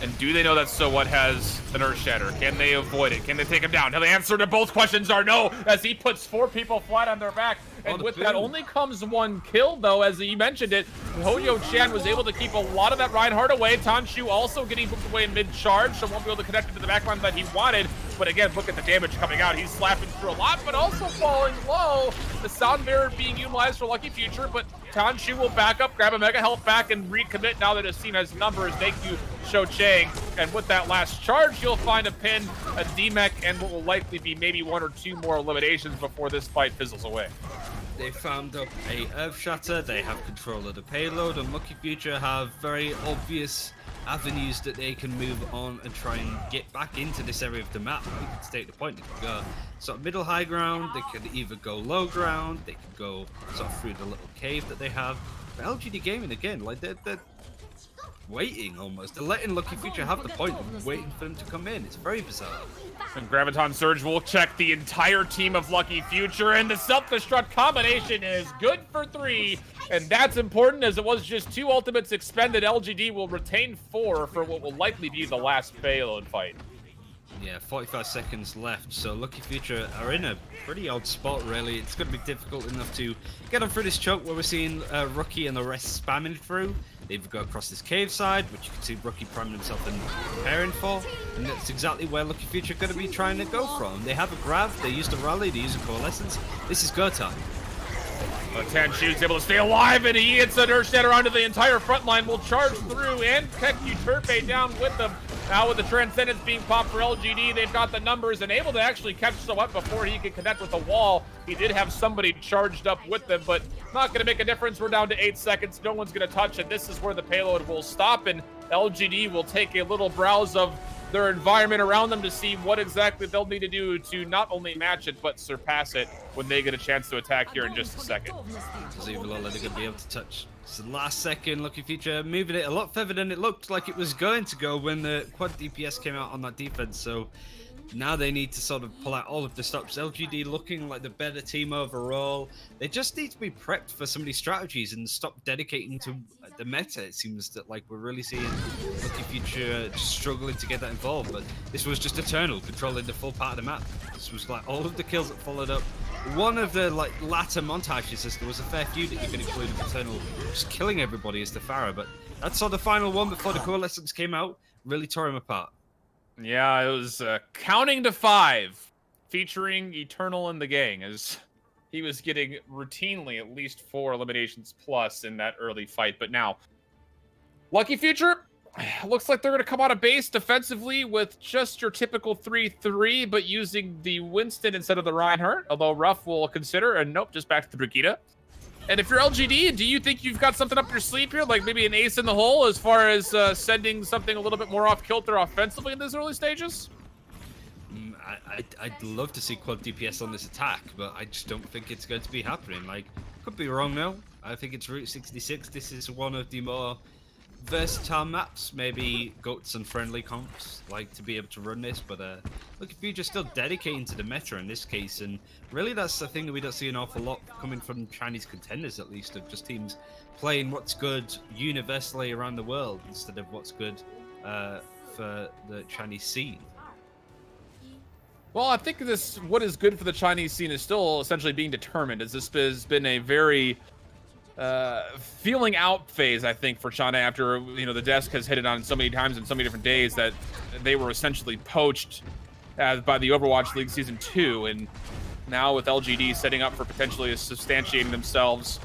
And do they know that So What has an Earth Shatter? Can they avoid it? Can they take him down? Now the answer to both questions are no, as he puts 4 people flat on their back. And with that only comes 1 kill, though, as he mentioned it. Hoyo Chan was able to keep a lot of that Reinhardt away. Tanshu also getting booked away in mid-charge, so won't be able to connect it to the backline that he wanted. But again, look at the damage coming out. He's slapping through a lot, but also falling low. The Sound Bearer being utilized for Lucky Future, but Tanshu will back up, grab a Mega Health back, and recommit now that his team has numbers. Thank you, Sho Chang. And with that last charge, you'll find a pin, a D-Mech, and what will likely be maybe 1 or 2 more eliminations before this fight fizzles away. They found up a Earth Shatter, they have control of the payload, and Lucky Future have very obvious avenues that they can move on and try and get back into this area of the map. They can state the point, they can go sort of middle high ground, they could either go low ground, they could go sort of through the little cave that they have. But LGD Gaming, again, like they're waiting almost. They're letting Lucky Future have the point and waiting for them to come in. It's very bizarre. And Graviton Surge will check the entire team of Lucky Future, and the self-destruct combination is good for 3. And that's important, as it was just 2 ultimates expended. LGD will retain 4 for what will likely be the last payload fight. Yeah, 45 seconds left, so Lucky Future are in a pretty odd spot, really. It's going to be difficult enough to get them through this choke where we're seeing Rookie and the rest spamming through. They either go across this cave side, which you can see Rookie priming himself and preparing for, and that's exactly where Lucky Future are going to be trying to go from. They have a grab, they use the rally, they use a coalescence. This is go time. Tanshu's able to stay alive, and he hits an Earth Shatter onto the entire front line. Will charge through and Keck Euterpe down with them. Now with the Transcendence being popped for LGD, they've got the numbers and able to actually catch Sowat before he can connect with the wall. He did have somebody charged up with them, but not going to make a difference. We're down to 8 seconds. No one's going to touch it. This is where the payload will stop, and LGD will take a little browse of their environment around them to see what exactly they'll need to do to not only match it, but surpass it when they get a chance to attack here in just a second. Because even though they're going to be able to touch. It's the last second, Lucky Future moving it a lot further than it looked like it was going to go when the quad DPS came out on that defense. So now they need to sort of pull out all of the stops. LGD looking like the better team overall. They just need to be prepped for some of these strategies and stop dedicating to the meta. It seems that like we're really seeing Lucky Future struggling to get that involved. But this was just Eternal controlling the full part of the map. This was like all of the kills that followed up. One of the like latter montages, as there was a fair few that you can include of Eternal just killing everybody as the Pharah. But that's sort of the final one before the coalescence came out. Really tore him apart. Yeah, it was counting to 5, featuring Eternal and the gang, as he was getting routinely at least 4 eliminations plus in that early fight. But now, Lucky Future, looks like they're going to come out of base defensively with just your typical 3-3, but using the Winston instead of the Reinhardt, although Ruff will consider, and nope, just back to the Brigida. And if you're LGD, do you think you've got something up your sleeve here, like maybe an ace in the hole as far as sending something a little bit more off-kilter offensively in these early stages? I'd love to see quad DPS on this attack, but I just don't think it's going to be happening. Like, could be wrong now. I think it's Route 66. This is one of the more versatile maps, maybe goats and friendly comps, like to be able to run this, but look, if you're just still dedicating to the meta in this case, and really that's the thing that we don't see an awful lot coming from Chinese contenders, at least, of just teams playing what's good universally around the world instead of what's good for the Chinese scene. Well, I think what is good for the Chinese scene is still essentially being determined, as this has been a very feeling out phase, I think, for China after, the desk has hit it on so many times in so many different days that they were essentially poached by the Overwatch League Season 2, and now with LGD setting up for potentially substantiating themselves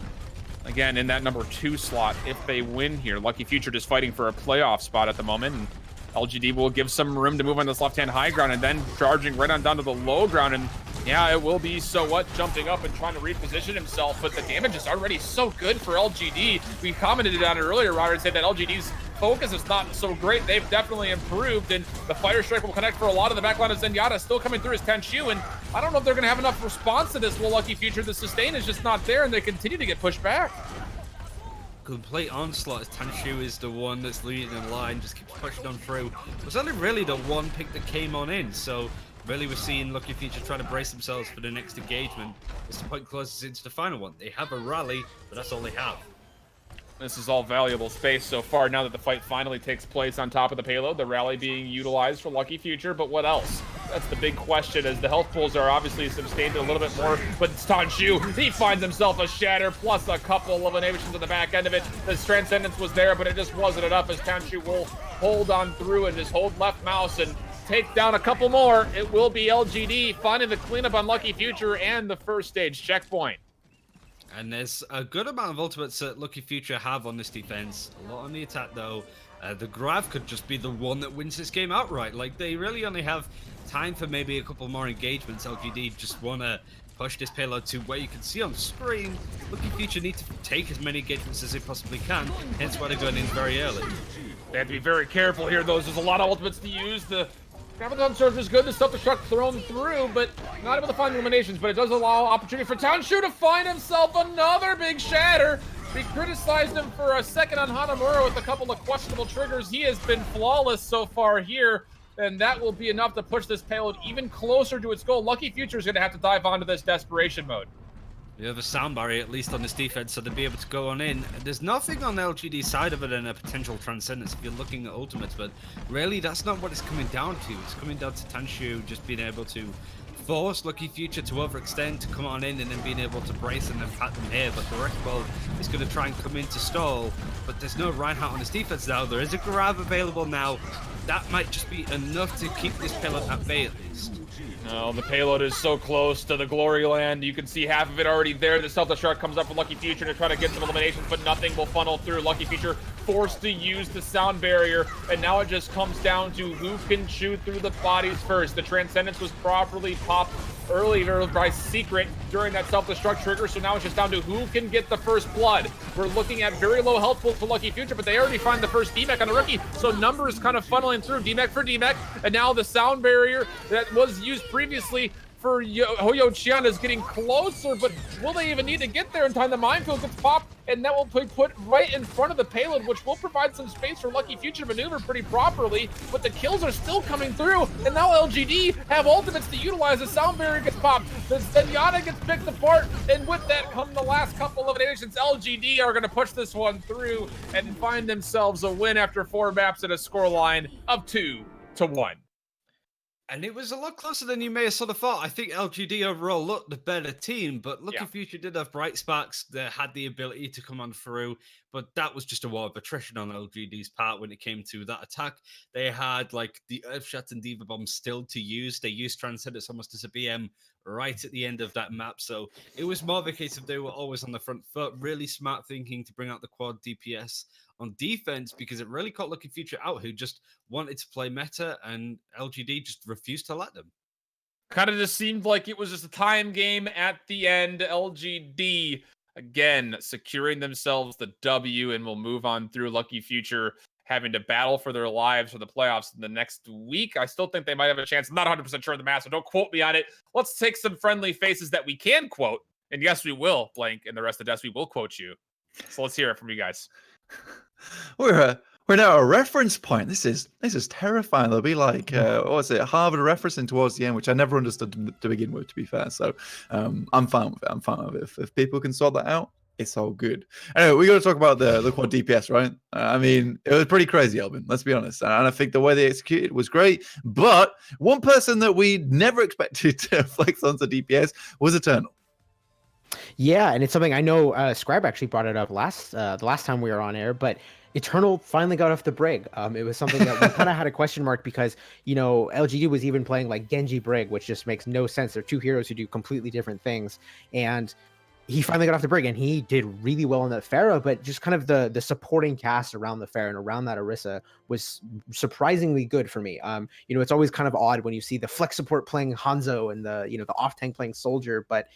again in that number 2 slot if they win here. Lucky Future just fighting for a playoff spot at the moment, and LGD will give some room to move on this left-hand high ground and then charging right on down to the low ground. And yeah, it will be so what jumping up and trying to reposition himself, but the damage is already so good for LGD. We commented on it earlier, Robert, said that LGD's focus is not so great. They've definitely improved, and the Fire Strike will connect for a lot of the backline of Zenyatta. Still coming through is Tanshu, and I don't know if they're going to have enough response to this. Will Lucky Future, the sustain is just not there, and they continue to get pushed back. Complete onslaught as Tanshu is the one that's leading in line, just keeps pushing on through. It was only really the one pick that came on in, so really we're seeing Lucky Future trying to brace themselves for the next engagement as the point closes into the final one. They have a rally, but that's all they have. This is all valuable space so far now that the fight finally takes place on top of the payload. The rally being utilized for Lucky Future, but what else? That's the big question, as the health pools are obviously sustained a little bit more, but it's Tanshu. He finds himself a shatter plus a couple of inhibitions at the back end of it. The Transcendence was there, but it just wasn't enough, as Tanshu will hold on through and just hold left mouse and take down a couple more. It will be LGD finding the cleanup on Lucky Future and the first stage checkpoint. And there's a good amount of ultimates that Lucky Future have on this defense. A lot on the attack, though. The Grav could just be the one that wins this game outright. Like, they really only have time for maybe a couple more engagements. LGD just want to push this payload to where you can see on screen. Lucky Future need to take as many engagements as they possibly can, hence why they're going in very early. They have to be very careful here, though. There's a lot of ultimates to use. The Graviton Surge is good, the self-destruct thrown through, but not able to find eliminations, but it does allow opportunity for Tanshu to find himself another big shatter. We criticized him for a second on Hanamura with a couple of questionable triggers. He has been flawless so far here, and that will be enough to push this payload even closer to its goal. Lucky Future is going to have to dive onto this desperation mode. You have a sound barrier, at least on this defense, so they'll be able to go on in. There's nothing on the LGD side of it than a potential Transcendence if you're looking at ultimates, but really that's not what it's coming down to. It's coming down to Tanshu just being able to force Lucky Future to overextend, to come on in, and then being able to brace and then pat them here. But the Wrecking Ball is going to try and come in to stall, but there's no Reinhardt on his defense now. There is a Grab available now. That might just be enough to keep this payload at bay at least. No, the payload is so close to the glory land. You can see half of it already there. The self-destruct comes up for Lucky Future to try to get some eliminations, but nothing will funnel through. Lucky Future forced to use the sound barrier, and now it just comes down to who can shoot through the bodies first. The Transcendence was properly popped earlier by Secret during that self-destruct trigger, so now it's just down to who can get the first blood. We're looking at very low health pools for Lucky Future, but they already find the first DMEC on the rookie, so numbers kind of funneling through DMEC for DMEC, and now the sound barrier that was used previously for Hoyo Qian is getting closer, but will they even need to get there in time? The minefield gets popped, and that will be put right in front of the payload, which will provide some space for Lucky Future to maneuver pretty properly, but the kills are still coming through, and now LGD have ultimates to utilize. The sound barrier gets popped, the Zenyatta gets picked apart, and with that come the last couple of eliminations. LGD are going to push this one through and find themselves a win after 4 maps at a scoreline of 2-1. And it was a lot closer than you may have sort of thought. I think LGD overall looked the better team, but Lucky Future did have bright sparks that had the ability to come on through, but that was just a war of attrition on LGD's part when it came to that attack. They had like the Earthshot and Diva Bomb still to use. They used Transcendence almost as a BM right at the end of that map, so it was more of a case of they were always on the front foot. Really smart thinking to bring out the quad DPS on defense, because it really caught Lucky Future out, who just wanted to play meta, and LGD just refused to let them. Kind of just seemed like it was just a time game at the end. LGD, again, securing themselves the W, and will move on through. Lucky Future having to battle for their lives for the playoffs in the next week. I still think they might have a chance. I'm not 100% sure of the match, so don't quote me on it. Let's take some friendly faces that we can quote. And yes, we will, Blank, and the rest of the desk, we will quote you. So let's hear it from you guys. We're now a reference point. This is terrifying. There'll be like what was it, Harvard referencing towards the end, which I never understood to begin with, to be fair. So I'm fine with it. I'm fine with it. If people can sort that out, it's all good. Anyway, we got to talk about the quad DPS, right? I mean, it was pretty crazy, Alvin. Let's be honest. And I think the way they executed was great. But one person that we never expected to flex onto DPS was Eternal. Yeah, and it's something I know Scribe actually brought it up the last time we were on air, but Eternal finally got off the brig. It was something that we kind of had a question mark because, LGD was even playing like Genji Brig, which just makes no sense. They're two heroes who do completely different things. And he finally got off the brig and he did really well in that Pharah, but just kind of the supporting cast around the Pharah and around that Orisa was surprisingly good for me. It's always kind of odd when you see the flex support playing Hanzo and the off tank playing Soldier, but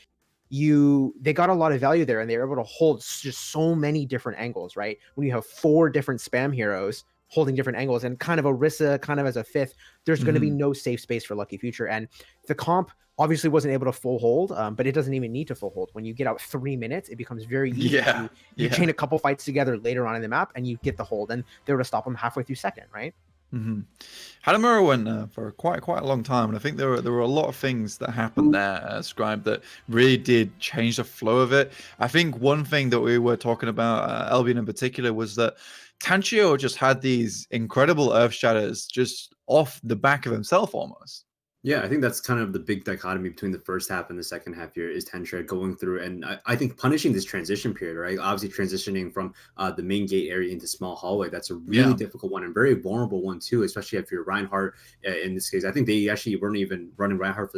they got a lot of value there and they were able to hold just so many different angles, right? When you have 4 different spam heroes holding different angles and kind of Orisa kind of as a fifth, there's going to be no safe space for Lucky Future. And the comp obviously wasn't able to full hold, but it doesn't even need to full hold. When you get out 3 minutes, it becomes very easy. You chain a couple fights together later on in the map and you get the hold, and they were to stop them halfway through second, right? Hanamura went for quite a long time, and I think there were a lot of things that happened there, Scribe, that really did change the flow of it. I think one thing that we were talking about, Albion in particular, was that Tanchio just had these incredible Earth Shatters just off the back of himself almost. Yeah, I think that's kind of the big dichotomy between the first half and the second half here is Tensha going through, and I think punishing this transition period, right? Obviously transitioning from the main gate area into small hallway, that's a really difficult one and very vulnerable one too, especially if you're Reinhardt in this case. I think they actually weren't even running Reinhardt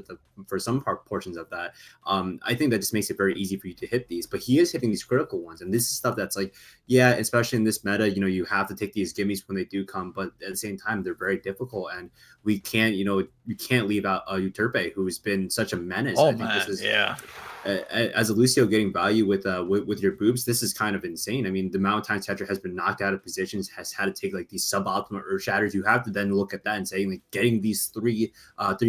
for some portions of that. I think that just makes it very easy for you to hit these, but he is hitting these critical ones, and this is stuff that's like, yeah, especially in this meta, you have to take these gimmies when they do come, but at the same time, they're very difficult, and we can't, you can't leave out Euterpe, who's been such a menace. Oh, I think man, this is, yeah. As a Lucio getting value with your boobs, this is kind of insane. I mean, the amount of times Tetra has been knocked out of positions, has had to take like these suboptimal Earth Shatters. You have to then look at that and say, like, getting these three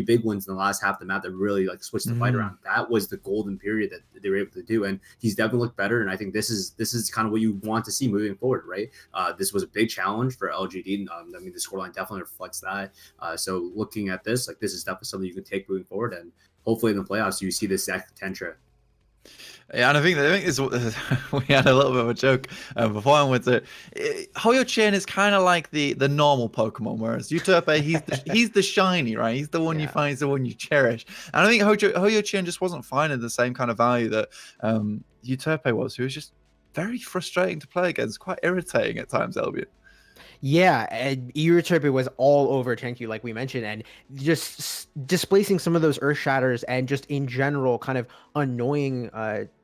big ones in the last half of the map that really like switched the fight around. That was the golden period that they were able to do, and he's definitely looked better. And I think this is kind of what you want to see moving forward, right? This was a big challenge for LGD. I mean, the scoreline definitely reflects that. So looking at this, like, this is definitely something you can take moving forward, and hopefully in the playoffs you see this exact Tentra. Yeah, and I think this we had a little bit of a joke before I went to Hoyo-Chan is kind of like the normal Pokemon, whereas Euterpe, he's the shiny, right? He's the one you find, he's the one you cherish. And I think Hoyo-Chan just wasn't finding the same kind of value that Euterpe was, who was just very frustrating to play against, quite irritating at times, Albion. Yeah, and Euterpe was all over Tenkyu, like we mentioned, and just displacing some of those Earth Shatters and just in general kind of annoying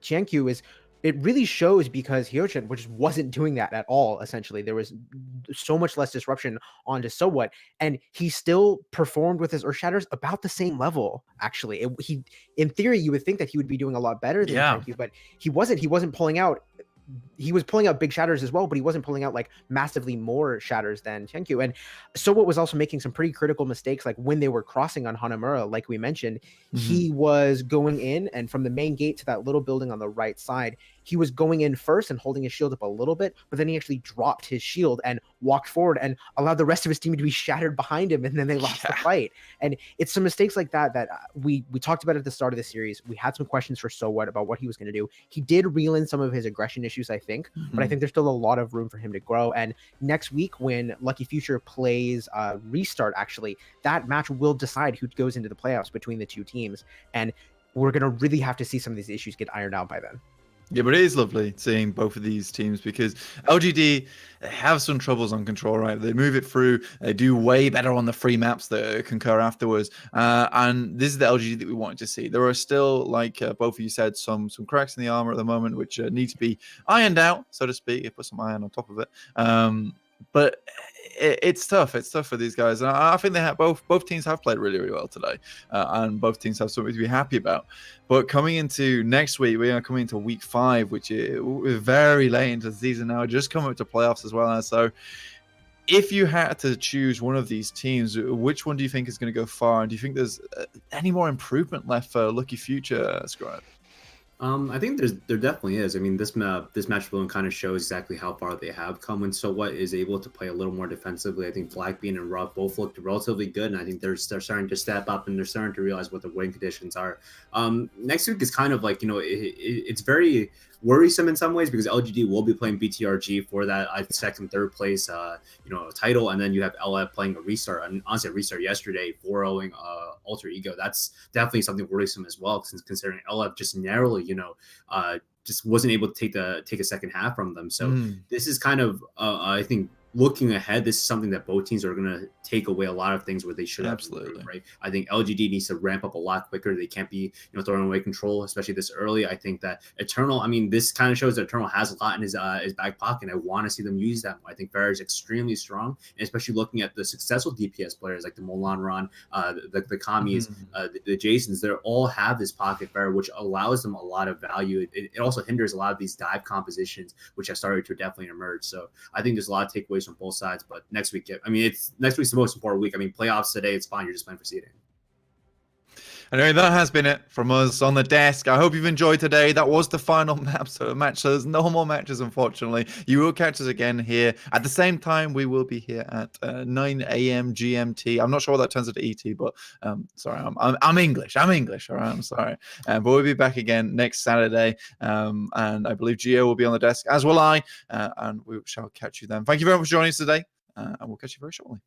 Tenkyu it really shows because Hyo-Chan just wasn't doing that at all, essentially. There was so much less disruption onto Sowat, and he still performed with his Earth Shatters about the same level, actually. In theory, you would think that he would be doing a lot better than Tenkyu, but he wasn't pulling out. He was pulling out big shatters as well, but he wasn't pulling out like massively more shatters than Tenkyu. And Sowat was also making some pretty critical mistakes, like when they were crossing on Hanamura, like we mentioned, he was going in, and from the main gate to that little building on the right side, he was going in first and holding his shield up a little bit, but then he actually dropped his shield and walked forward and allowed the rest of his team to be shattered behind him, and then they lost the fight. And it's some mistakes like that we talked about at the start of the series. We had some questions for Sowat about what he was going to do. He did reel in some of his aggression issues, I think, but I think there's still a lot of room for him to grow. And next week, when Lucky Future plays Restart, actually, that match will decide who goes into the playoffs between the two teams. And we're going to really have to see some of these issues get ironed out by then. Yeah, but it is lovely seeing both of these teams because LGD have some troubles on control, right? They move it through, they do way better on the free maps that concur afterwards. And this is the LGD that we wanted to see. There are still, like both of you said, some cracks in the armor at the moment, which need to be ironed out, so to speak. Put some iron on top of it. But it's tough. It's tough for these guys. And I think they have both teams have played really, really well today. And both teams have something to be happy about. But coming into next week, we are coming into week 5, which is very late into the season now, just coming up to playoffs as well. So if you had to choose one of these teams, which one do you think is going to go far? And do you think there's any more improvement left for Lucky Future, Scribe? I think there definitely is. I mean, this match alone kind of shows exactly how far they have come, and so what is able to play a little more defensively. I think Blackbean and Ruff both looked relatively good, and I think they're starting to step up and they're starting to realize what the win conditions are. Next week is kind of like it's very worrisome in some ways because LGD will be playing BTRG for that second, third place title, and then you have LF playing a restart, and honestly a restart yesterday 4-0ing Alter Ego. That's definitely something worrisome as well, since considering LF just narrowly just wasn't able to take a second half from them. So this is kind of I think looking ahead, this is something that both teams are going to take away a lot of things where they should have Absolutely. right. I think LGD needs to ramp up a lot quicker. They can't be throwing away control, especially this early. I think that Eternal, I mean, this kind of shows that Eternal has a lot in his back pocket. I want to see them use that. I think Farah is extremely strong, and especially looking at the successful DPS players like the Molan Ron, the Kamis, the Jasons. They all have this pocket Farah, which allows them a lot of value. It also hinders a lot of these dive compositions, which have started to definitely emerge. So I think there's a lot of takeaways from both sides. But next week, I mean, next week's the most important week. I mean, playoffs today, it's fine. You're just playing for seeding. Anyway, that has been it from us on the desk. I hope you've enjoyed today. That was the final match, so there's no more matches, unfortunately. You will catch us again here at the same time. We will be here at 9 a.m. GMT. I'm not sure what that turns into ET, but sorry, I'm English. All right, I'm sorry. But we'll be back again next Saturday, and I believe Gio will be on the desk, as will I, and we shall catch you then. Thank you very much for joining us today, and we'll catch you very shortly.